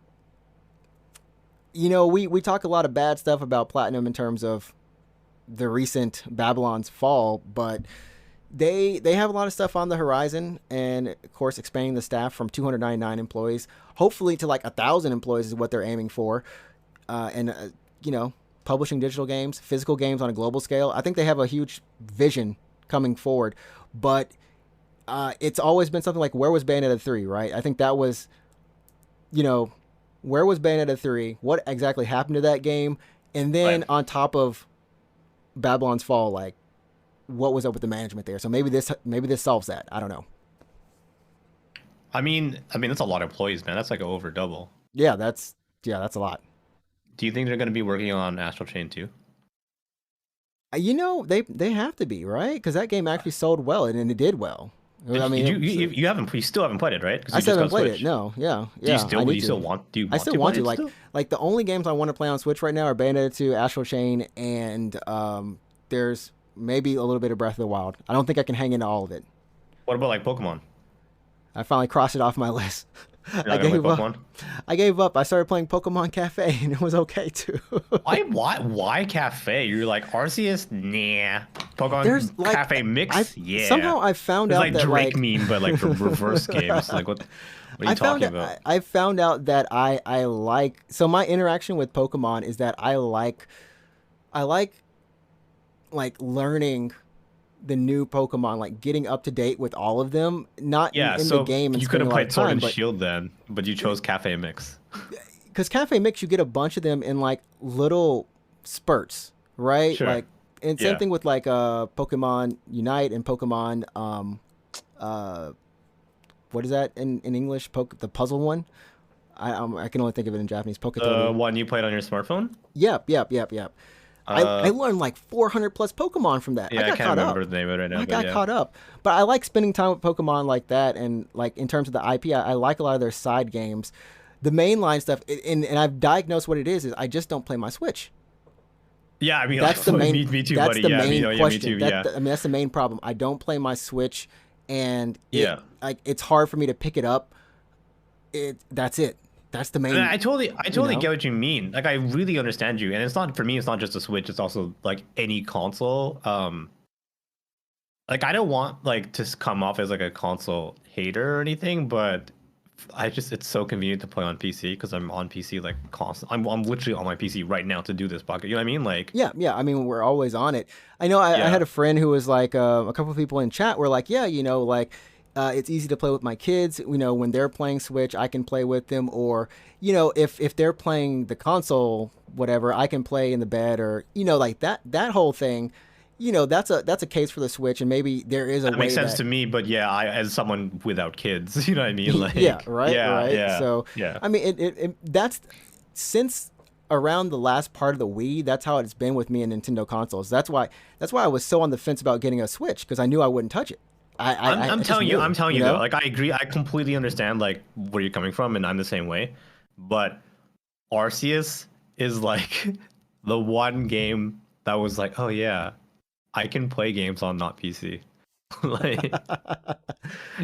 Speaker 1: we talk a lot of bad stuff about Platinum in terms of the recent Babylon's fall, but they have a lot of stuff on the horizon, and of course, expanding the staff from 299 employees, hopefully to like 1,000 employees is what they're aiming for, and publishing digital games, physical games on a global scale. I think they have a huge vision coming forward, but it's always been something like, where was Bayonetta 3, right? I think that was, where was Bayonetta 3? What exactly happened to that game? And then
Speaker 2: Right.
Speaker 1: on top of Babylon's Fall, like, what was up with the management there? So maybe this solves that. I don't know.
Speaker 2: That's a lot of employees, man. That's like over double.
Speaker 1: Yeah, that's a lot.
Speaker 2: Do you think they're going to be working on Astral Chain too?
Speaker 1: They have to be, right? Because that game actually sold well, and it did well. I mean,
Speaker 2: you still haven't played it, right?
Speaker 1: I still haven't played it. No, yeah.
Speaker 2: Do you still want? Do you want
Speaker 1: I still
Speaker 2: to
Speaker 1: want
Speaker 2: play
Speaker 1: to.
Speaker 2: it
Speaker 1: Like,
Speaker 2: still?
Speaker 1: like the only games I want to play on Switch right now are Bayonetta 2, Astral Chain, and there's maybe a little bit of Breath of the Wild. I don't think I can hang into all of it.
Speaker 2: What about like Pokemon?
Speaker 1: I finally crossed it off my list.
Speaker 2: You're
Speaker 1: I
Speaker 2: not gonna
Speaker 1: gave
Speaker 2: play
Speaker 1: up.
Speaker 2: Pokemon?
Speaker 1: I gave up. I started playing Pokemon Cafe, and it was okay too.
Speaker 2: Why Cafe? You're like Arceus? Nah. Pokemon
Speaker 1: There's, like,
Speaker 2: Cafe mix? Yeah.
Speaker 1: Somehow I found
Speaker 2: It's
Speaker 1: out
Speaker 2: like
Speaker 1: that
Speaker 2: Drake meme, but like for reverse games. Like what are you talking about?
Speaker 1: I found out that I like, so my interaction with Pokemon is that I like learning the new Pokemon, like getting up to date with all of them, not in
Speaker 2: So
Speaker 1: the game and
Speaker 2: you could
Speaker 1: spending
Speaker 2: have
Speaker 1: a lot of
Speaker 2: played Sword
Speaker 1: time,
Speaker 2: and
Speaker 1: but
Speaker 2: Shield then, but you chose Cafe Mix.
Speaker 1: because Cafe Mix, you get a bunch of them in like little spurts, right?
Speaker 2: Sure.
Speaker 1: Like, and same
Speaker 2: Yeah.
Speaker 1: thing with like Pokemon Unite and Pokemon what is that in English? The puzzle one. I can only think of it in Japanese.
Speaker 2: The
Speaker 1: Poketobi.
Speaker 2: one you played on your smartphone?
Speaker 1: Yep. I learned like 400 plus Pokemon from that.
Speaker 2: Yeah, I
Speaker 1: got
Speaker 2: can't
Speaker 1: caught
Speaker 2: remember
Speaker 1: up.
Speaker 2: the name of it right now.
Speaker 1: I
Speaker 2: but
Speaker 1: got
Speaker 2: yeah.
Speaker 1: caught up. But I like spending time with Pokemon like that, and like in terms of the IP, I like a lot of their side games. The mainline stuff, and I've diagnosed what it is I just don't play my Switch.
Speaker 2: Yeah, I mean,
Speaker 1: That's the main.
Speaker 2: me too,
Speaker 1: That's
Speaker 2: buddy.
Speaker 1: the
Speaker 2: Yeah,
Speaker 1: main
Speaker 2: me
Speaker 1: question.
Speaker 2: too. Yeah.
Speaker 1: I mean, that's the main problem. I don't play my Switch, and
Speaker 2: Yeah.
Speaker 1: it's hard for me to pick it up. That's it. That's the main.
Speaker 2: And I totally
Speaker 1: know?
Speaker 2: get what you mean. Like, I really understand you. And it's not, for me, it's not just a Switch. It's also like any console. Like, I don't want like to come off as like a console hater or anything, but it's so convenient to play on PC because I'm on PC like constant. I'm literally on my PC right now to do this podcast. You know what I mean? Like,
Speaker 1: Yeah. I mean, we're always on it. I know. I
Speaker 2: Yeah.
Speaker 1: had a friend who was like, a couple of people in chat were like, yeah, like, it's easy to play with my kids. When they're playing Switch, I can play with them, or if they're playing the console, whatever, I can play in the bed, or like that whole thing. That's a case for the Switch, and maybe there is a
Speaker 2: that
Speaker 1: way
Speaker 2: makes sense
Speaker 1: that,
Speaker 2: to me, but yeah, I as someone without kids, you know what I mean? Like,
Speaker 1: yeah, right.
Speaker 2: Yeah.
Speaker 1: So
Speaker 2: yeah.
Speaker 1: I mean, that's since around the last part of the Wii. That's how it's been with me and Nintendo consoles. That's why I was so on the fence about getting a Switch, because I knew I wouldn't touch it.
Speaker 2: I'm
Speaker 1: it's just
Speaker 2: telling you, I'm
Speaker 1: new,
Speaker 2: telling
Speaker 1: you
Speaker 2: you though.
Speaker 1: know?
Speaker 2: Like I agree, I completely understand like where you're coming from, and I'm the same way. But Arceus is like the one game that was like, oh yeah, I can play games on not PC. Like,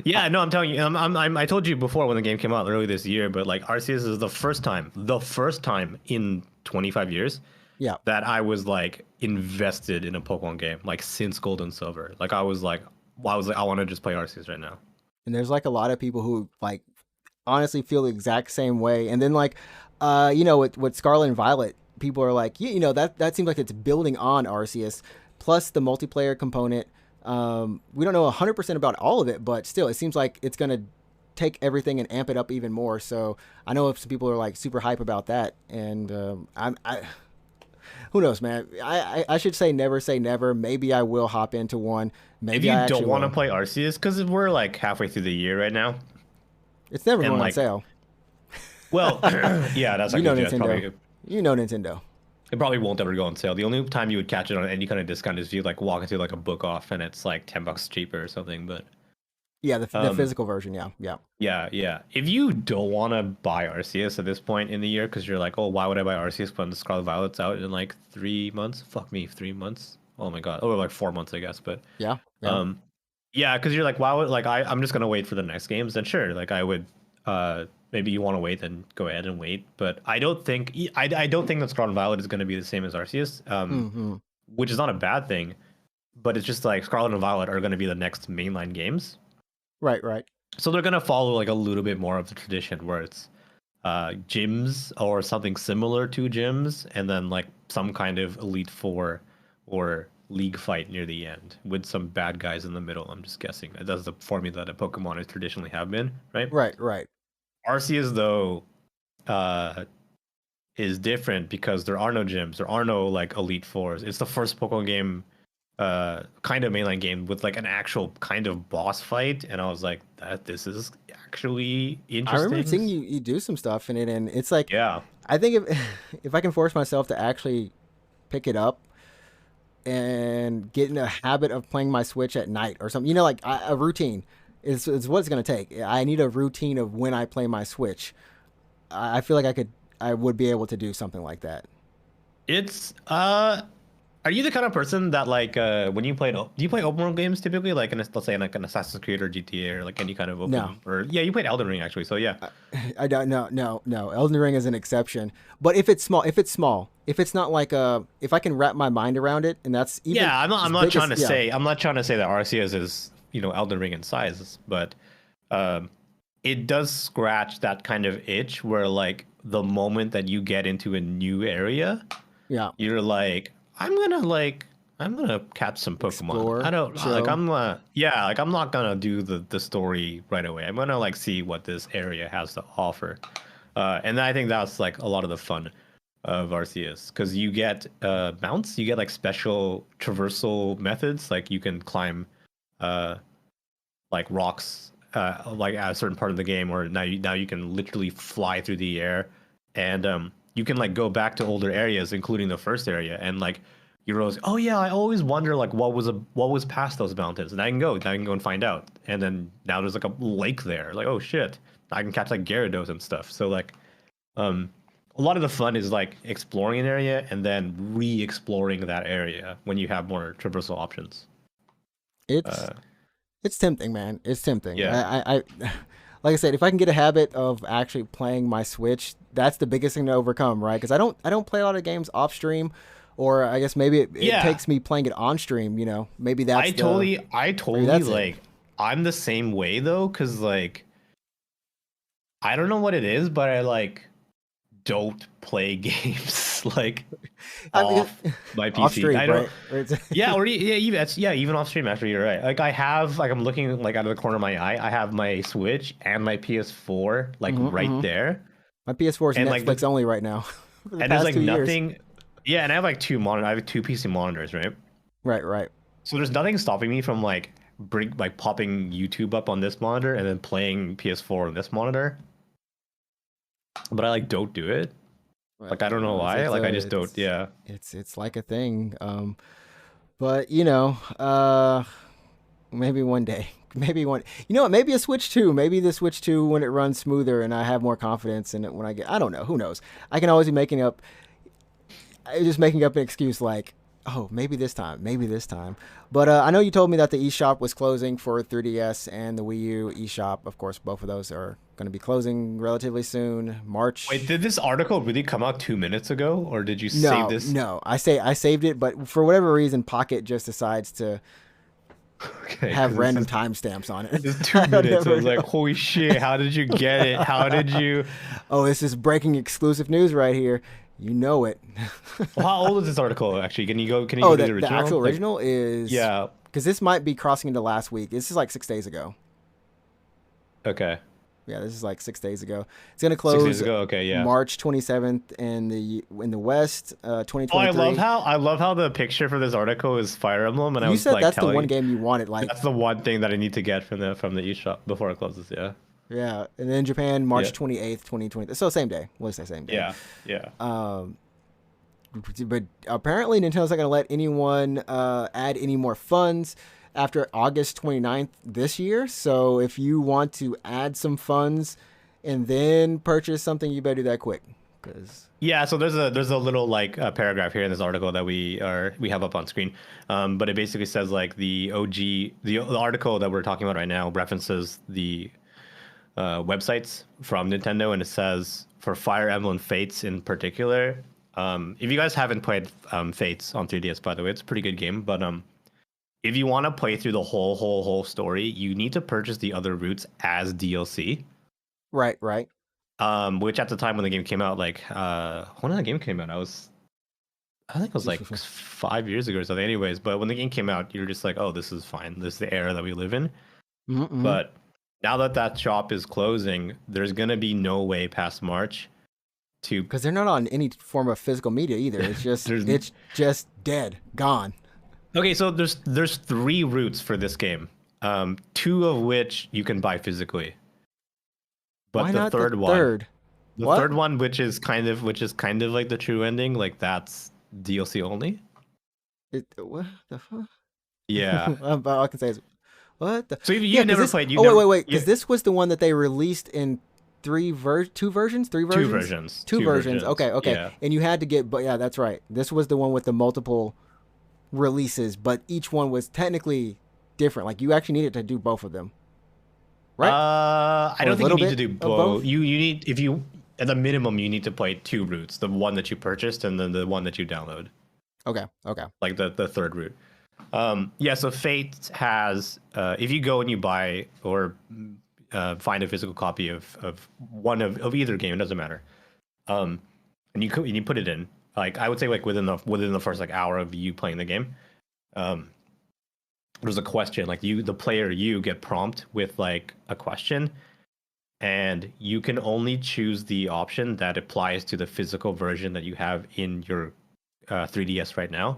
Speaker 2: yeah, no, I'm telling you, I told you before when the game came out early this year, but like Arceus is the first time in 25 years
Speaker 1: Yeah.
Speaker 2: that I was like invested in a Pokemon game, like since Gold and Silver. Like I want to just play Arceus right now.
Speaker 1: And there's like a lot of people who like honestly feel the exact same way. And then like, with Scarlet and Violet, people are like, that seems like it's building on Arceus, plus the multiplayer component. We don't know 100% about all of it, but still, it seems like it's gonna take everything and amp it up even more. So I know if some people are like super hype about that, and who knows, man. I should say never. Maybe I will hop into one.
Speaker 2: If
Speaker 1: Maybe
Speaker 2: you
Speaker 1: I
Speaker 2: don't
Speaker 1: actually
Speaker 2: want to
Speaker 1: will.
Speaker 2: play Arceus, because we're like halfway through the year right now,
Speaker 1: It's never
Speaker 2: and
Speaker 1: going on
Speaker 2: like,
Speaker 1: sale.
Speaker 2: well, yeah, that's
Speaker 1: You know
Speaker 2: actually just
Speaker 1: Nintendo.
Speaker 2: probably
Speaker 1: You know Nintendo.
Speaker 2: it probably won't ever go on sale. The only time you would catch it on any kind of discount is if you like walk into like a book off and it's like $10 cheaper or something. But
Speaker 1: Yeah, the
Speaker 2: um,
Speaker 1: physical version. Yeah, yeah.
Speaker 2: yeah. If you don't want to buy Arceus at this point in the year, because you're like, oh, why would I buy Arceus when the Scarlet Violet's out in like 3 months? Fuck me, 3 months. Oh my god, oh like 4 months, I guess. But
Speaker 1: Yeah, yeah.
Speaker 2: um, yeah, because you're like, why would like I'm just gonna wait for the next games. Then sure, like I would. Maybe you want to wait, then go ahead and wait. But I don't think I don't think that Scarlet Violet is going to be the same as Arceus.
Speaker 1: Hmm.
Speaker 2: Which is not a bad thing, but it's just like Scarlet and Violet are going to be the next mainline games.
Speaker 1: Right, right.
Speaker 2: So they're going to follow like a little bit more of the tradition where it's gyms or something similar to gyms, and then like some kind of Elite Four or league fight near the end with some bad guys in the middle. I'm just guessing. That's the formula that Pokemon has traditionally have been, right?
Speaker 1: Right, right.
Speaker 2: Arceus, though, uh, is different because there are no gyms, there are no like Elite Fours. It's the first Pokemon game, kind of mainline game with like an actual kind of boss fight, and I was like, that this is actually
Speaker 1: I remember
Speaker 2: interesting.
Speaker 1: seeing you do some stuff in it, and it's like
Speaker 2: Yeah,
Speaker 1: I think if if I can force myself to actually pick it up and get in a habit of playing my Switch at night or something, like a routine is what it's gonna take. I need a routine of when I play my Switch. I feel like I would be able to do something like that.
Speaker 2: it's Are you the kind of person that like when you play do you play open world games typically like let's say like an Assassin's Creed or GTA or like any kind of
Speaker 1: No,
Speaker 2: open or yeah, you played Elden Ring actually, so yeah.
Speaker 1: I don't. No, no, no. Elden Ring is an exception. But if it's small, if it's not like if I can wrap my mind around it, and that's even
Speaker 2: Yeah,
Speaker 1: as
Speaker 2: I'm not
Speaker 1: big
Speaker 2: trying
Speaker 1: as
Speaker 2: to say I'm not trying to say that Arceus is Elden Ring in size, but um, it does scratch that kind of itch where like the moment that you get into a new area,
Speaker 1: yeah,
Speaker 2: you're like I'm gonna catch some Pokemon. I
Speaker 1: explore,
Speaker 2: don't like
Speaker 1: chill.
Speaker 2: I'm not gonna do the story right away. I'm gonna like see what this area has to offer, and I think that's like a lot of the fun of Arceus because you get mounts, you get like special traversal methods, like you can climb uh like rocks like at a certain part of the game, or now you can literally fly through the air, and you can like go back to older areas, including the first area, and like you realize, oh yeah, I always wonder like what was past those mountains, and now I can go and find out, and then now there's like a lake there, like oh shit, I can catch like Gyarados and stuff. So like um a lot of the fun is like exploring an area and then re-exploring that area when you have more traversal options.
Speaker 1: It's
Speaker 2: uh
Speaker 1: it's tempting, man. It's tempting.
Speaker 2: yeah.
Speaker 1: Like I said, if I can get a habit of actually playing my Switch, that's the biggest thing to overcome, right? Because I don't play a lot of games off stream, or I guess maybe it
Speaker 2: Yeah,
Speaker 1: takes me playing it on stream. Maybe
Speaker 2: I totally, I
Speaker 1: maybe
Speaker 2: totally
Speaker 1: that's it.
Speaker 2: like. I'm the same way though, cause like I don't know what it is, but I like don't play games like
Speaker 1: I mean,
Speaker 2: off my
Speaker 1: off
Speaker 2: PC.
Speaker 1: stream,
Speaker 2: I don't.
Speaker 1: right? It's-
Speaker 2: Yeah, or yeah, even even off stream. Actually, you're right. Like I have, like I'm looking like out of the corner of my eye. I have my Switch and my PS4 like
Speaker 1: Mhm,
Speaker 2: right
Speaker 1: mhm.
Speaker 2: there,
Speaker 1: My PS4 is
Speaker 2: and like
Speaker 1: Netflix only right now for the
Speaker 2: and there's
Speaker 1: past
Speaker 2: like
Speaker 1: 2 years.
Speaker 2: nothing. Yeah, and I have like I have two PC monitors, right?
Speaker 1: Right, right.
Speaker 2: So there's nothing stopping me from like like popping YouTube up on this monitor and then playing PS4 on this monitor. But I like don't do it.
Speaker 1: Right.
Speaker 2: Like I don't know
Speaker 1: It's
Speaker 2: why.
Speaker 1: it's
Speaker 2: Like I
Speaker 1: a
Speaker 2: just don't.
Speaker 1: it's
Speaker 2: Yeah.
Speaker 1: it's it's like a thing. But Maybe one day. Maybe one. You know what? Maybe a Switch 2. Maybe the Switch 2 when it runs smoother and I have more confidence in it when I get. I don't know. Who knows? I can always be making up. Just making up an excuse like, oh, maybe this time. Maybe this time. But I know you told me that the eShop was closing for 3DS and the Wii U eShop. Of course, both of those are going to be closing relatively soon. March.
Speaker 2: Wait, did this article really come out 2 minutes ago, or did you
Speaker 1: No,
Speaker 2: save this?
Speaker 1: no. I saved it, but for whatever reason, Pocket just decides to
Speaker 2: Okay,
Speaker 1: have random timestamps on it.
Speaker 2: It's 2 minutes. I was like, holy shit, how did you get it? How did you?
Speaker 1: Oh, this is breaking exclusive news right here. You know it.
Speaker 2: Well, how old is this article actually? Can you go to the original?
Speaker 1: The actual original is
Speaker 2: Yeah.
Speaker 1: Because this might be crossing into last week. This is like 6 days ago.
Speaker 2: Okay.
Speaker 1: Yeah, this is like 6 days ago. It's gonna close
Speaker 2: 6 days ago. Okay, yeah.
Speaker 1: March 27th in the West, 2023.
Speaker 2: Oh, I love how the picture for this article is Fire Emblem, and I
Speaker 1: You
Speaker 2: was
Speaker 1: said
Speaker 2: like
Speaker 1: that's the
Speaker 2: telling
Speaker 1: one game you wanted. Like
Speaker 2: that's the one thing that I need to get from the eShop before it closes. Yeah.
Speaker 1: yeah, and then Japan March
Speaker 2: Yeah.
Speaker 1: 28th, 2020. So same day. We'll say same day.
Speaker 2: Yeah. Yeah.
Speaker 1: But apparently Nintendo's not going to let anyone add any more funds after August 29th this year. So if you want to add some funds and then purchase something, you better do that quick.
Speaker 2: Yeah, so there's a little like paragraph here in this article that we have up on screen, but it basically says like the article that we're talking about right now references the websites from Nintendo, and it says for Fire Emblem Fates in particular. If you guys haven't played Fates on 3DS, by the way, it's a pretty good game. But if you want to play through the whole story, you need to purchase the other routes as DLC.
Speaker 1: Right.
Speaker 2: Which at the time when the game came out, like when the game came out, I think it was like 5 years ago or something. Anyways, but when the game came out, you're just like, oh, this is fine. This is the era that we live in.
Speaker 1: Mm-mm.
Speaker 2: But now that shop is closing, there's gonna be no way past March
Speaker 1: because they're not on any form of physical media either. It's just it's just dead, gone.
Speaker 2: Okay, so there's 3 routes for this game, 2 of which you can buy physically. But
Speaker 1: Why
Speaker 2: the
Speaker 1: not
Speaker 2: third
Speaker 1: the
Speaker 2: one,
Speaker 1: third?
Speaker 2: the third one, which is kind of like the true ending, like that's DLC only.
Speaker 1: What the fuck?
Speaker 2: Yeah.
Speaker 1: All I can say is, what the?
Speaker 2: So you never played.
Speaker 1: Wait. Because this was the one that they released in two versions. Two versions. Okay.
Speaker 2: Yeah.
Speaker 1: And you had to get, but yeah, that's right. This was the one with the multiple releases, but each one was technically different. Like you actually needed to do both of them, right?
Speaker 2: I don't think you need to do
Speaker 1: both.
Speaker 2: both. You need, if you at the minimum you need to play 2 routes: the one that you purchased and then the one that you download.
Speaker 1: Okay.
Speaker 2: Like the third route. Yeah. So Fate has, if you go and you buy or find a physical copy of one of either game, it doesn't matter. And you put it in, like I would say like within the first like hour of you playing the game, there's a question, like you get prompt with like a question, and you can only choose the option that applies to the physical version that you have in your 3DS right now.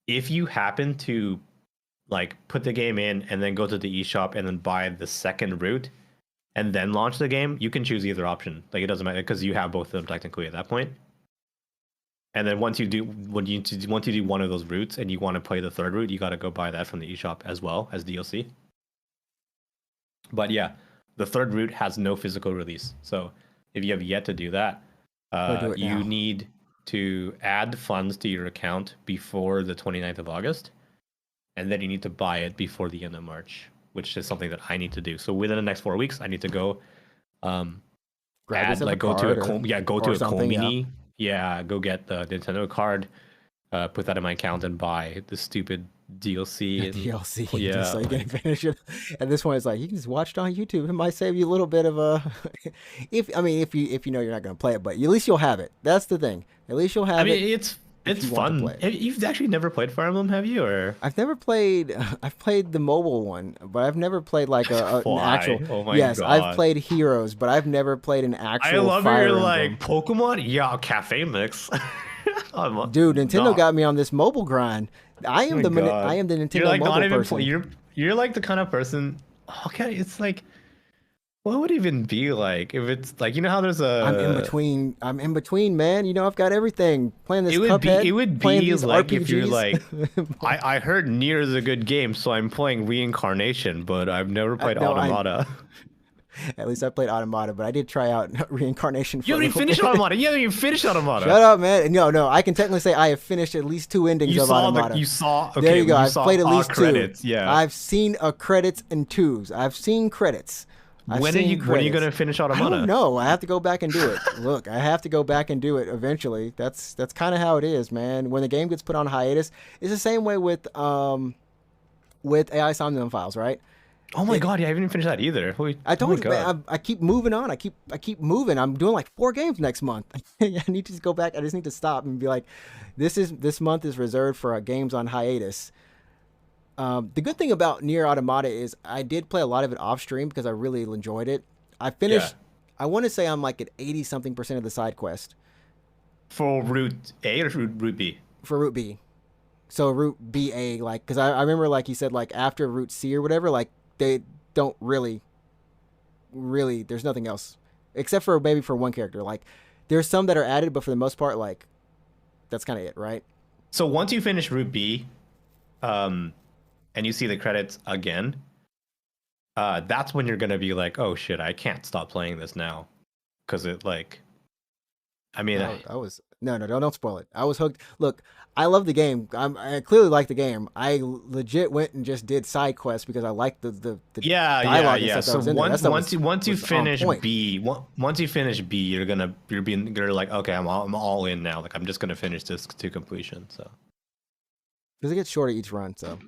Speaker 2: If you happen to like put the game in and then go to the eShop and then buy the second route and then launch the game, you can choose either option. Like it doesn't matter because you have both of them technically at that point. And then once you do one of those routes and you want to play the third route, you got to go buy that from the eShop as well as DLC. But yeah, the third route has no physical release. So if you have yet to do that, you need to add funds to your account before the 29th of August. And then you need to buy it before the end of March, which is something that I need to do. So within the next 4 weeks, I need to go go to a Komini. Yeah, go get the Nintendo card, put that in my account and buy the stupid DLC.
Speaker 1: DLC,
Speaker 2: yeah,
Speaker 1: so you can finish it. At this point, it's like you can just watch it on YouTube. It might save you a little bit of a, if you know you're not going to play it, but at least you'll have it. That's the thing. At least you'll have it.
Speaker 2: I mean, it's fun. You've actually never played Fire Emblem, have you? Or
Speaker 1: I've never played. I've played the mobile one, but I've never played like an actual.
Speaker 2: Oh my
Speaker 1: yes,
Speaker 2: God.
Speaker 1: I've played Heroes, but I've never played an actual.
Speaker 2: I love
Speaker 1: Fire
Speaker 2: your
Speaker 1: Emblem.
Speaker 2: like Pokemon. Yeah, Cafe Mix.
Speaker 1: Dude, Nintendo got me on this mobile grind. I am the Nintendo
Speaker 2: you're like
Speaker 1: mobile
Speaker 2: not even
Speaker 1: person.
Speaker 2: You're like the kind of person. Okay, it's like What would it even be like if it's like you know how there's a
Speaker 1: I'm in between, man. You know, I've got everything. Playing this
Speaker 2: it
Speaker 1: Cuphead,
Speaker 2: would
Speaker 1: playing
Speaker 2: be
Speaker 1: these
Speaker 2: like if you're
Speaker 1: RPGs.
Speaker 2: like I heard Nier is a good game, so I'm playing Reincarnation, but I've never played
Speaker 1: No, I
Speaker 2: Automata.
Speaker 1: at least I played Automata, but I did try out Reincarnation
Speaker 2: You
Speaker 1: for a
Speaker 2: haven't even
Speaker 1: little
Speaker 2: finished
Speaker 1: bit.
Speaker 2: Automata. You haven't even finished Automata.
Speaker 1: Shut up, man. No, no, I can technically say I have finished at least 2 endings of Automata.
Speaker 2: You saw
Speaker 1: There
Speaker 2: okay,
Speaker 1: you go.
Speaker 2: you
Speaker 1: I've
Speaker 2: saw
Speaker 1: played at least two.
Speaker 2: credits, yeah.
Speaker 1: I've seen a credits and twos. I've seen credits. I've seen
Speaker 2: When are you
Speaker 1: credits.
Speaker 2: gonna finish
Speaker 1: I don't
Speaker 2: Automata?
Speaker 1: know. I have to go back and do it. Look, I have to go back and do it eventually. That's kind of how it is, man. When the game gets put on hiatus, it's the same way with AI Somnium Files, right?
Speaker 2: Oh my
Speaker 1: It,
Speaker 2: god, yeah, I haven't even finished that either. Holy,
Speaker 1: I
Speaker 2: oh my
Speaker 1: told you,
Speaker 2: god.
Speaker 1: man. I keep moving on. I keep moving. I'm doing like 4 games next month. I need to just go back. I just need to stop and be like, this month is reserved for games on hiatus. The good thing about Nier Automata is I did play a lot of it off stream because I really enjoyed it. I
Speaker 2: Yeah.
Speaker 1: finished. I want to say I'm like at 80 something percent of the side quest
Speaker 2: For route A or route B?
Speaker 1: for Route B. So Route BA, like, because I remember like you said like after Route C or whatever, like they don't really. There's nothing else except for maybe for one character. Like there's some that are added, but for the most part, like that's kind of it, right?
Speaker 2: So once you finish route B, um, and you see the credits again, that's when you're gonna be like, oh shit, I can't stop playing this now. Cause it like I mean
Speaker 1: I was no, no, don't spoil it. I was hooked. Look, I love the game. I clearly like the game. I legit went and just did side quests because I liked the dialogue and
Speaker 2: yeah.
Speaker 1: stuff that
Speaker 2: So
Speaker 1: was in there. That stuff
Speaker 2: once you
Speaker 1: was on
Speaker 2: finish
Speaker 1: point.
Speaker 2: once you finish B, you're like, okay, I'm all in now. Like I'm just gonna finish this to completion. So
Speaker 1: Because it gets shorter each run. So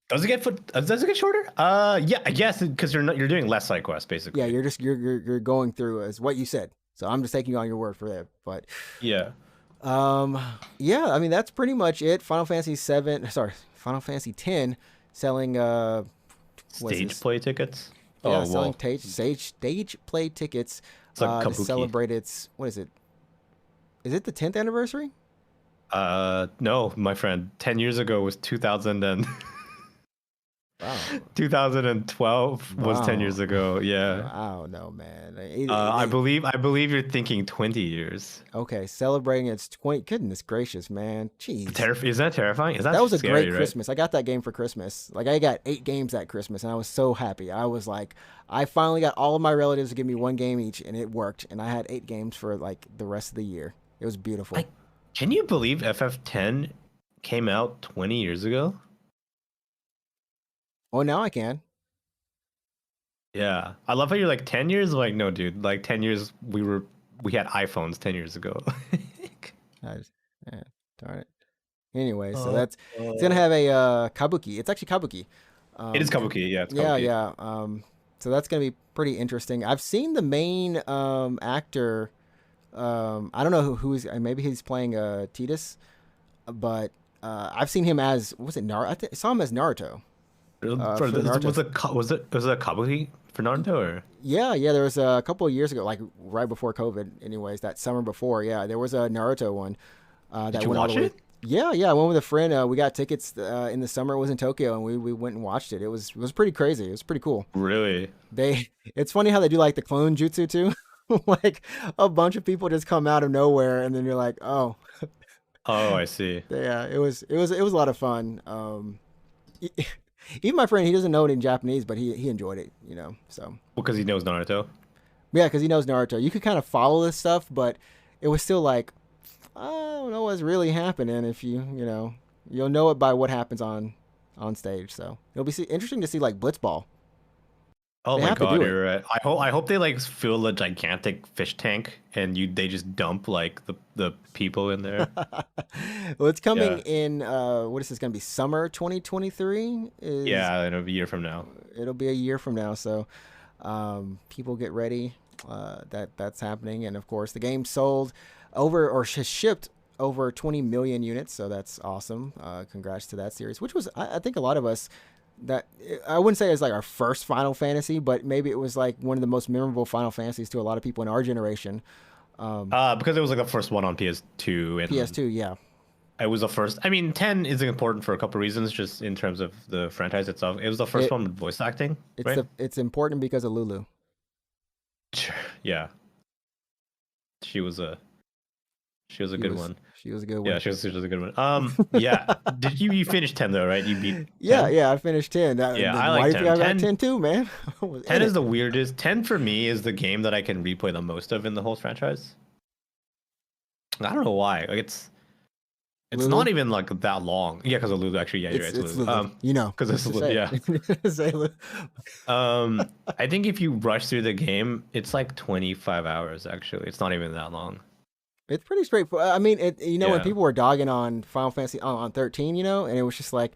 Speaker 2: does it get shorter? Yeah, I guess because you're doing less side quests
Speaker 1: yeah,
Speaker 2: basically.
Speaker 1: you're just you're going through as what you said. So I'm just taking you on your word for that. But
Speaker 2: Yeah.
Speaker 1: um, yeah, I mean that's pretty much it. Final Fantasy 10 selling what's
Speaker 2: Stage
Speaker 1: this?
Speaker 2: play tickets.
Speaker 1: Yeah,
Speaker 2: Oh
Speaker 1: selling
Speaker 2: well,
Speaker 1: stage play tickets
Speaker 2: it's like
Speaker 1: to
Speaker 2: kabuki.
Speaker 1: celebrate its what is it? Is it the 10th anniversary?
Speaker 2: No, my friend. 10 years ago was 2000 and
Speaker 1: Wow,
Speaker 2: 2012 was 10 years
Speaker 1: wow,
Speaker 2: ago. Yeah.
Speaker 1: I don't know, man.
Speaker 2: I believe you're thinking 20 years.
Speaker 1: Okay, celebrating its 20. Goodness gracious, man. Jeez.
Speaker 2: Is that terrifying? Is that
Speaker 1: That was a
Speaker 2: scary,
Speaker 1: great
Speaker 2: right?
Speaker 1: Christmas. I got that game for Christmas. Like I got 8 games that Christmas, and I was so happy. I was like, I finally got all of my relatives to give me 1 game each, and it worked. And I had 8 games for like the rest of the year. It was beautiful.
Speaker 2: Like, can you believe FF10 came out 20 years ago?
Speaker 1: Oh, now I can.
Speaker 2: Yeah. I love how you're like 10 years. Like, no, dude. Like 10 years, we had iPhones 10 years ago.
Speaker 1: I just, yeah, darn it. Anyway, so
Speaker 2: Uh,
Speaker 1: that's it's gonna
Speaker 2: uh,
Speaker 1: have a kabuki. It's actually kabuki.
Speaker 2: it is
Speaker 1: And
Speaker 2: kabuki. Yeah, it's
Speaker 1: yeah,
Speaker 2: kabuki.
Speaker 1: yeah. So that's gonna be pretty interesting. I've seen the main actor. I don't know who's maybe he's playing Tidus, but I've seen him as was it Naruto? I saw him as Naruto
Speaker 2: For
Speaker 1: for the
Speaker 2: this,
Speaker 1: Naruto.
Speaker 2: was it a kabuki for Naruto or?
Speaker 1: Yeah, yeah. There was a couple of years ago, like right before COVID. Anyways, that summer before, yeah, there was a Naruto one
Speaker 2: Did
Speaker 1: that
Speaker 2: you
Speaker 1: went all the
Speaker 2: watch
Speaker 1: way.
Speaker 2: it?
Speaker 1: Yeah, yeah. I went with a friend. We got tickets in the summer. It was in Tokyo, and we went and watched it. It was pretty crazy. It was pretty cool.
Speaker 2: Really?
Speaker 1: It's funny how they do like the clone jutsu too. Like a bunch of people just come out of nowhere, and then you're like, oh,
Speaker 2: Oh, I see.
Speaker 1: yeah. It was a lot of fun. E- Even my friend, he doesn't know it in Japanese, but he enjoyed it. So
Speaker 2: Because he knows Naruto.
Speaker 1: yeah, because he knows Naruto. You could kind of follow this stuff, but it was still like I don't know what's really happening if you'll know it by what happens on stage. So it'll be interesting to see like Blitzball.
Speaker 2: Oh
Speaker 1: They
Speaker 2: my
Speaker 1: have to
Speaker 2: god,
Speaker 1: do it.
Speaker 2: you're right. I hope they like fill a gigantic fish tank and they just dump like the people in there.
Speaker 1: Well, it's coming
Speaker 2: Yeah.
Speaker 1: in what is this going to be? Summer 2023 is
Speaker 2: Yeah, in a year from now.
Speaker 1: it'll be a year from now. So people get ready. That's happening, and of course the game sold over or shipped over 20 million units. So that's awesome. Congrats to that series, which was I think a lot of us that I wouldn't say it's like our first Final Fantasy, but maybe it was like one of the most memorable Final Fantasies to a lot of people in our generation.
Speaker 2: Because it was like the first one on PS2 and
Speaker 1: PS2, yeah,
Speaker 2: it was the first. I mean, 10 is important for a couple reasons, just in terms of the franchise itself. It was the first
Speaker 1: it
Speaker 2: one with voice acting, right?
Speaker 1: it's important because of Lulu.
Speaker 2: Yeah, she was a good one.
Speaker 1: She was a good one.
Speaker 2: Yeah, she was a good one. Yeah. Did you finish 10 though, right? You beat
Speaker 1: Yeah,
Speaker 2: 10?
Speaker 1: yeah, I finished 10.
Speaker 2: Yeah, I
Speaker 1: Why
Speaker 2: like
Speaker 1: do you think
Speaker 2: 10.
Speaker 1: I got
Speaker 2: 10
Speaker 1: 10 too, man? I was
Speaker 2: 10
Speaker 1: in
Speaker 2: is
Speaker 1: it.
Speaker 2: the weirdest. 10 for me is the game that I can replay the most of in the whole franchise. I don't know why. Like it's not
Speaker 1: Lulu?
Speaker 2: even like that long. Yeah, because of Lulu. Actually, yeah, you're right. It's
Speaker 1: It's
Speaker 2: Lulu.
Speaker 1: Lulu. You know,
Speaker 2: Because it's
Speaker 1: just
Speaker 2: Lulu.
Speaker 1: say
Speaker 2: Yeah.
Speaker 1: it. Say Lulu.
Speaker 2: I think if you rush through the game, it's like 25 hours. Actually, it's not even that long.
Speaker 1: It's pretty straightforward. I mean, when
Speaker 2: Yeah.
Speaker 1: people were dogging on Final Fantasy on 13, and it was just like,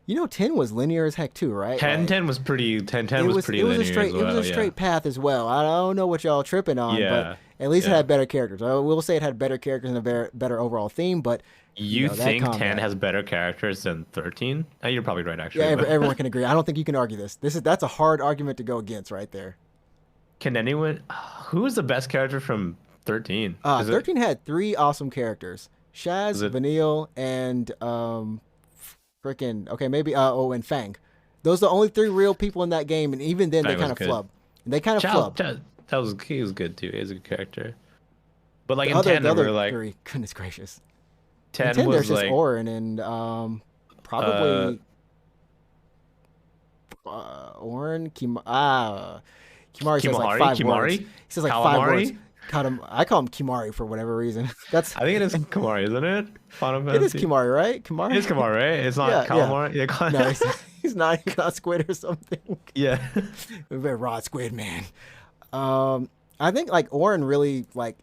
Speaker 1: 10 was linear as heck too, right?
Speaker 2: 10
Speaker 1: Like
Speaker 2: 10 was pretty. 10
Speaker 1: it
Speaker 2: 10 was
Speaker 1: was
Speaker 2: pretty linear as
Speaker 1: it was a
Speaker 2: well. Yeah.
Speaker 1: straight path as well. I don't know what y'all tripping on, but
Speaker 2: Yeah.
Speaker 1: at least it
Speaker 2: Yeah.
Speaker 1: had better characters. I will say it had better characters and a better overall theme, but
Speaker 2: You
Speaker 1: that
Speaker 2: think 10
Speaker 1: combat.
Speaker 2: has better characters than 13? You're probably right,
Speaker 1: Yeah,
Speaker 2: actually. But
Speaker 1: everyone can agree. I don't think you can argue this. That's a hard argument to go against right there.
Speaker 2: can anyone? Who is the best character from 13? Is it?
Speaker 1: 13 had three awesome characters:
Speaker 2: Is
Speaker 1: Shaz,
Speaker 2: it?
Speaker 1: Vanille, and freaking okay, maybe and Fang. Those are the only three real people in that game, and even then they
Speaker 2: That
Speaker 1: kind
Speaker 2: was
Speaker 1: of
Speaker 2: good.
Speaker 1: flub. They kind of
Speaker 2: Chao,
Speaker 1: flub.
Speaker 2: that was he was good too. He was a good character. But like
Speaker 1: The
Speaker 2: in
Speaker 1: other
Speaker 2: 10,
Speaker 1: the
Speaker 2: they
Speaker 1: other
Speaker 2: were like
Speaker 1: three, goodness gracious. In
Speaker 2: 10
Speaker 1: 10, there's
Speaker 2: was
Speaker 1: just
Speaker 2: like
Speaker 1: Orin and
Speaker 2: uh
Speaker 1: probably Orin Kimari says like
Speaker 2: Kimahari,
Speaker 1: 5 words.
Speaker 2: Kimari,
Speaker 1: He says like 5 words.
Speaker 2: Calamari.
Speaker 1: I call him Kimari for whatever reason. That's
Speaker 2: I think it is Kimari, isn't it? Final
Speaker 1: it is
Speaker 2: Fantasy.
Speaker 1: Kimari, right?
Speaker 2: It is
Speaker 1: Kimari.
Speaker 2: Kimari, right? It's not
Speaker 1: Yeah, yeah.
Speaker 2: Calamari. Yeah,
Speaker 1: No, he's not Squid or something.
Speaker 2: yeah.
Speaker 1: Very Rod Squid man. I think like Orin really like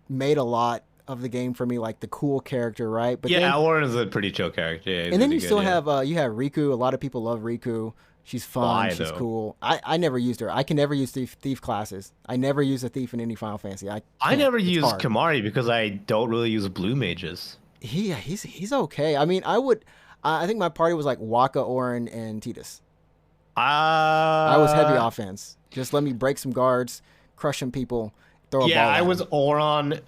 Speaker 1: made a lot of the game for me, like the cool character, right? But
Speaker 2: Yeah,
Speaker 1: then
Speaker 2: Warren is a pretty chill character. Yeah, he's
Speaker 1: and then
Speaker 2: really
Speaker 1: you
Speaker 2: good.
Speaker 1: still
Speaker 2: Yeah.
Speaker 1: have Riku. A lot of people love Riku. She's fun.
Speaker 2: Why
Speaker 1: She's
Speaker 2: though?
Speaker 1: cool. I never used her. I can never use thief classes. I never use a thief in any Final Fantasy. I
Speaker 2: I
Speaker 1: can't.
Speaker 2: never
Speaker 1: It's
Speaker 2: use
Speaker 1: hard.
Speaker 2: Kimari because I don't really use blue mages.
Speaker 1: He's okay. I mean, I think my party was like Waka, Orin, and Tidus. I was heavy
Speaker 2: Uh
Speaker 1: offense. Just let me break some guards, crush some people, throw a
Speaker 2: yeah,
Speaker 1: ball
Speaker 2: I
Speaker 1: at
Speaker 2: was
Speaker 1: them.
Speaker 2: Oron.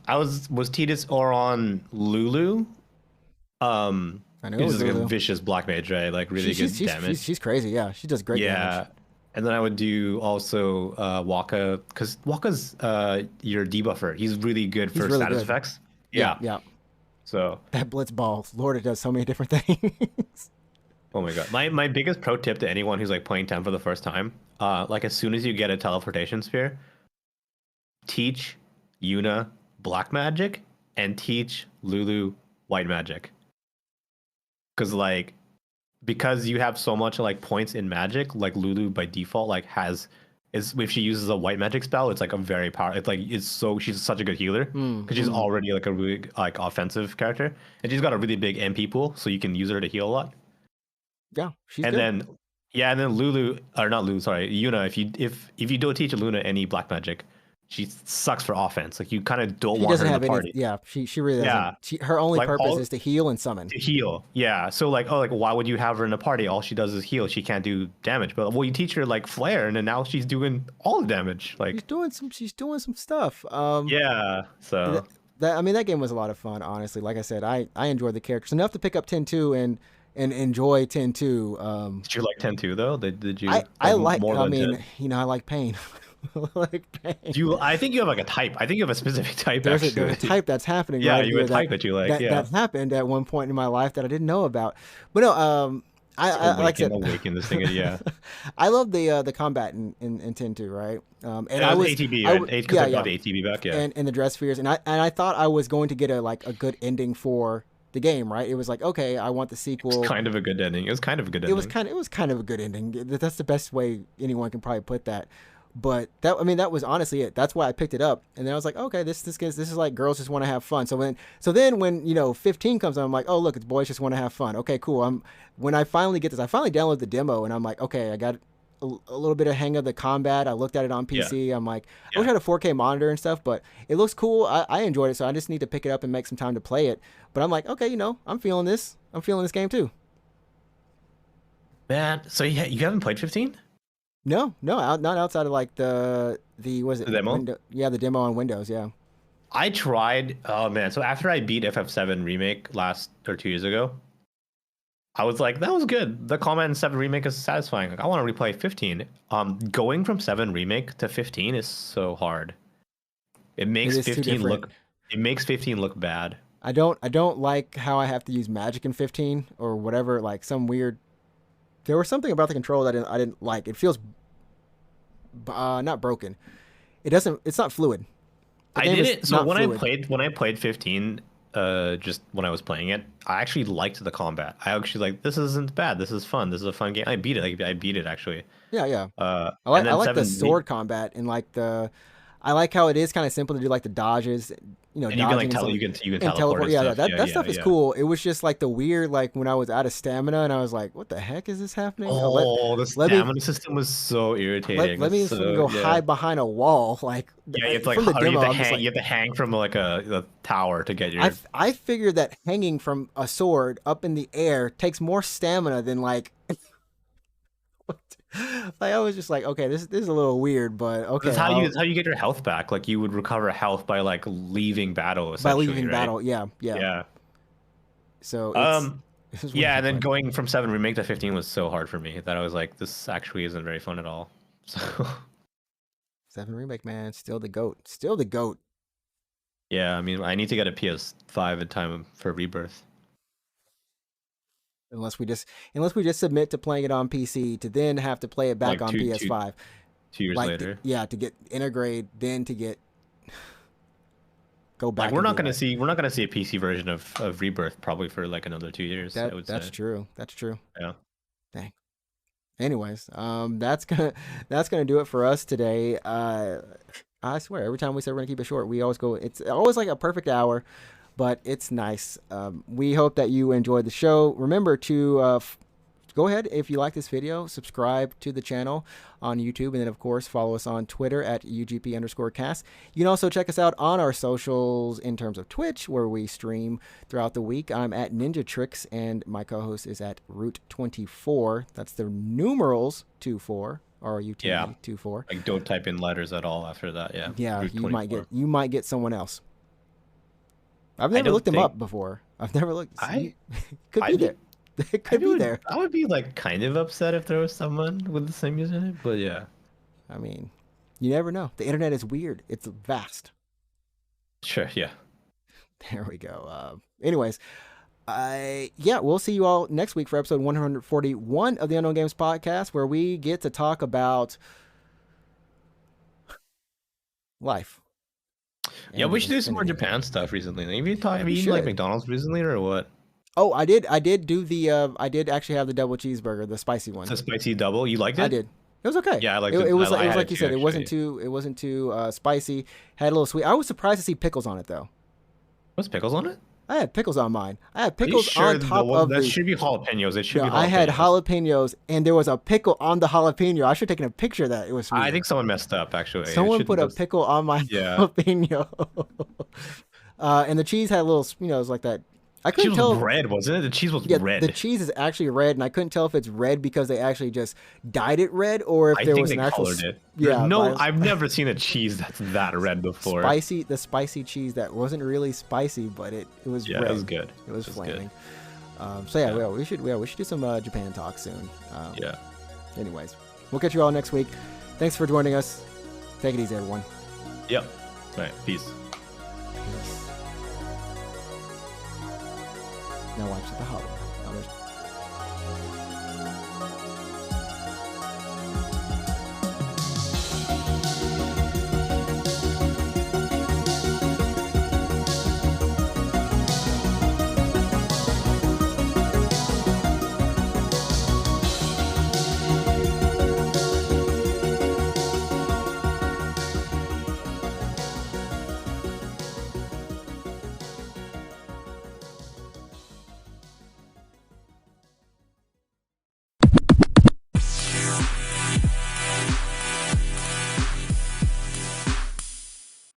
Speaker 2: Was Tidus Oron Lulu?
Speaker 1: I know it
Speaker 2: He's
Speaker 1: was
Speaker 2: just like a
Speaker 1: Lulu.
Speaker 2: vicious black mage, right? Like really good damage.
Speaker 1: She's crazy. Yeah, she does great damage.
Speaker 2: Yeah. And then I would do also Waka, because Waka's your debuffer. He's really good
Speaker 1: He's
Speaker 2: for
Speaker 1: really
Speaker 2: status
Speaker 1: good.
Speaker 2: effects.
Speaker 1: Yeah,
Speaker 2: Yeah.
Speaker 1: yeah.
Speaker 2: So,
Speaker 1: That blitz ball, Lord, it does so many different things.
Speaker 2: oh my god. My biggest pro tip to anyone who's like playing 10 for the first time, like as soon as you get a teleportation sphere, teach Yuna black magic and teach Lulu white magic. Because you have so much like points in magic, like Lulu by default like has is if she uses a white magic spell, it's like a very power. It's like she's such a good healer because she's
Speaker 1: Mm.
Speaker 2: already like a really like offensive character, and she's got a really big MP pool, so you can use her to heal a lot.
Speaker 1: Yeah, she's
Speaker 2: And
Speaker 1: good.
Speaker 2: then yeah, and then Lulu or not Lulu, sorry, Yuna. If you don't teach Luna any black magic, she sucks for offense. Like you kind of don't
Speaker 1: She
Speaker 2: want her
Speaker 1: doesn't
Speaker 2: in the
Speaker 1: have any.
Speaker 2: party.
Speaker 1: Yeah, she really doesn't.
Speaker 2: Yeah,
Speaker 1: Her only
Speaker 2: like
Speaker 1: purpose
Speaker 2: all
Speaker 1: is to heal and summon.
Speaker 2: to heal. Yeah. So like, oh, like why would you have her in a party? All she does is heal. She can't do damage. But well, you teach her like flare, and then now she's doing all the damage. Like,
Speaker 1: She's doing some stuff.
Speaker 2: yeah.
Speaker 1: Th-
Speaker 2: So
Speaker 1: I mean that game was a lot of fun. Honestly, like I said, I enjoyed the characters enough to pick up 10-2 and enjoy 10-2.
Speaker 2: did you like 10 too though? Did you
Speaker 1: I
Speaker 2: like
Speaker 1: like.
Speaker 2: more
Speaker 1: I
Speaker 2: than
Speaker 1: mean,
Speaker 2: 10?
Speaker 1: I like pain. I like pain.
Speaker 2: Do you? I think you have like a type. I think you have a specific type
Speaker 1: There's
Speaker 2: actually.
Speaker 1: a type that's happening
Speaker 2: Yeah,
Speaker 1: right
Speaker 2: you have
Speaker 1: here
Speaker 2: a type that you like. Yeah.
Speaker 1: that happened at one point in my life that I didn't know about. But no, like I
Speaker 2: Awaken this thing. Yeah.
Speaker 1: said, I love the combat in 10-2, right? And
Speaker 2: That
Speaker 1: I
Speaker 2: was
Speaker 1: was
Speaker 2: ATB,
Speaker 1: I
Speaker 2: right?
Speaker 1: w-
Speaker 2: Because
Speaker 1: yeah,
Speaker 2: I
Speaker 1: yeah,
Speaker 2: got the ATB back. Yeah.
Speaker 1: and the dress spheres, and I thought I was going to get a good ending for the game, right? It was like, okay, I want the
Speaker 2: It's
Speaker 1: sequel.
Speaker 2: kind of a good ending. It was kind of a good
Speaker 1: It was
Speaker 2: ending.
Speaker 1: kind of a good ending. That's the best way anyone can probably put that. But that was honestly it. That's why I picked it up. And then I was like, okay, this is like girls just want to have fun. So then when 15 comes on, I'm like, oh look, it's boys just want to have fun. Okay, cool. When I finally get this, I finally downloaded the demo, and I'm like, okay, I got a little bit of hang of the combat. I looked at it on
Speaker 2: Yeah.
Speaker 1: PC. I'm like, I
Speaker 2: Yeah.
Speaker 1: wish I had a 4K monitor and stuff, but it looks cool. I enjoyed it, so I just need to pick it up and make some time to play it. But I'm like, okay, I'm feeling this. I'm feeling this game too.
Speaker 2: Man, so you haven't played 15?
Speaker 1: No, not outside of like the was it
Speaker 2: The demo?
Speaker 1: Yeah, the demo on Windows. Yeah.
Speaker 2: I tried. Oh man! So after I beat FF7 remake last or 2 years ago, I was like, that was good. The combat in 7 remake is satisfying. Like, I want to replay 15. Going from 7 remake to 15 is so hard. It makes 15 look. It makes 15 look bad.
Speaker 1: I don't like how I have to use magic in 15 or whatever. Like some weird. There was something about the control that I didn't like. It feels not broken. It's not fluid.
Speaker 2: I did it. So when I played 15, just when I was playing it, I actually liked the combat. I actually like, this isn't bad. This is fun. This is a fun game. I beat it. I beat it actually.
Speaker 1: Yeah. I like the sword combat and like I like how it is kind of simple to do, like the dodges. You know,
Speaker 2: and you can like teleport.
Speaker 1: Yeah, that stuff is cool. It was just like the weird, like when I was out of stamina and I was like, what the heck is this happening?
Speaker 2: The stamina system was so irritating.
Speaker 1: Let me go hide behind a wall. Like,
Speaker 2: yeah, you have to like, you have to hang from like a tower to get your.
Speaker 1: I figured that hanging from a sword up in the air takes more stamina than like. Like I was just like, okay, this is a little weird, but okay.
Speaker 2: That's how you get your health back. Like you would recover health by like leaving battle.
Speaker 1: By leaving
Speaker 2: right?
Speaker 1: battle, yeah. So
Speaker 2: yeah, and then going from 7 remake to 15 was so hard for me that I was like, this actually isn't very fun at all. So
Speaker 1: 7 remake, man, still the goat.
Speaker 2: Yeah, I mean, I need to get a PS5 in time for Rebirth.
Speaker 1: Unless we just submit to playing it on PC to then have to play it back on PS5.
Speaker 2: 2 years later.
Speaker 1: To get integrate, then to get go back.
Speaker 2: Like we're not gonna see a PC version of Rebirth probably for like another 2 years.
Speaker 1: That's true.
Speaker 2: Yeah.
Speaker 1: Dang. Anyways, that's gonna do it for us today. I swear, every time we say we're gonna keep it short, we always go. It's always like a perfect hour. But it's nice. We hope that you enjoyed the show. Remember to go ahead, if you like this video, subscribe to the channel on YouTube. And then, of course, follow us on Twitter at UGP_cast. You can also check us out on our socials in terms of Twitch, where we stream throughout the week. I'm at NinjaTrixta, and my co-host is at Root24. That's the numerals 24. RUT 24.
Speaker 2: Like, don't type in letters at all after that. Yeah.
Speaker 1: Yeah, you might get someone else. I've never looked him up before. I've never looked. Could be there. It could be there.
Speaker 2: I would be like kind of upset if there was someone with the same username, but yeah.
Speaker 1: I mean, you never know. The internet is weird. It's vast.
Speaker 2: Sure. Yeah.
Speaker 1: There we go. Anyways, we'll see you all next week for episode 141 of the Unknown Games podcast, where we get to talk about life.
Speaker 2: Yeah, we should do some more Japan stuff recently. Have you eaten like McDonald's recently or what?
Speaker 1: Oh, I did do the I did actually have the double cheeseburger, the spicy one.
Speaker 2: The spicy double? You liked it?
Speaker 1: I did. It was okay.
Speaker 2: Yeah, I liked it.
Speaker 1: It was like you said, it wasn't too spicy. Had a little sweet. I was surprised to see pickles on it though.
Speaker 2: What's pickles on it?
Speaker 1: I had pickles on mine. I had pickles on top of
Speaker 2: that should be jalapenos. It should be jalapenos.
Speaker 1: I had jalapenos, and there was a pickle on the jalapeno. I should have taken a picture of that. It was weird.
Speaker 2: I think someone messed up, actually.
Speaker 1: Someone put a pickle on my jalapeno. And the cheese had a little, it was like that. I couldn't tell.
Speaker 2: It was red, wasn't it? The cheese was red.
Speaker 1: The cheese is actually red, and I couldn't tell if it's red because they actually just dyed it red, or if there was an actual.
Speaker 2: Colored it. Yeah. No, I've never seen a cheese that's that red before.
Speaker 1: The spicy cheese that wasn't really spicy, but it was red.
Speaker 2: It was good.
Speaker 1: It was flaming. We should do some Japan talk soon.
Speaker 2: Yeah.
Speaker 1: Anyways, we'll catch you all next week. Thanks for joining us. Take it easy, everyone.
Speaker 2: Yep. All right. Peace.
Speaker 1: Now watch the Hollow.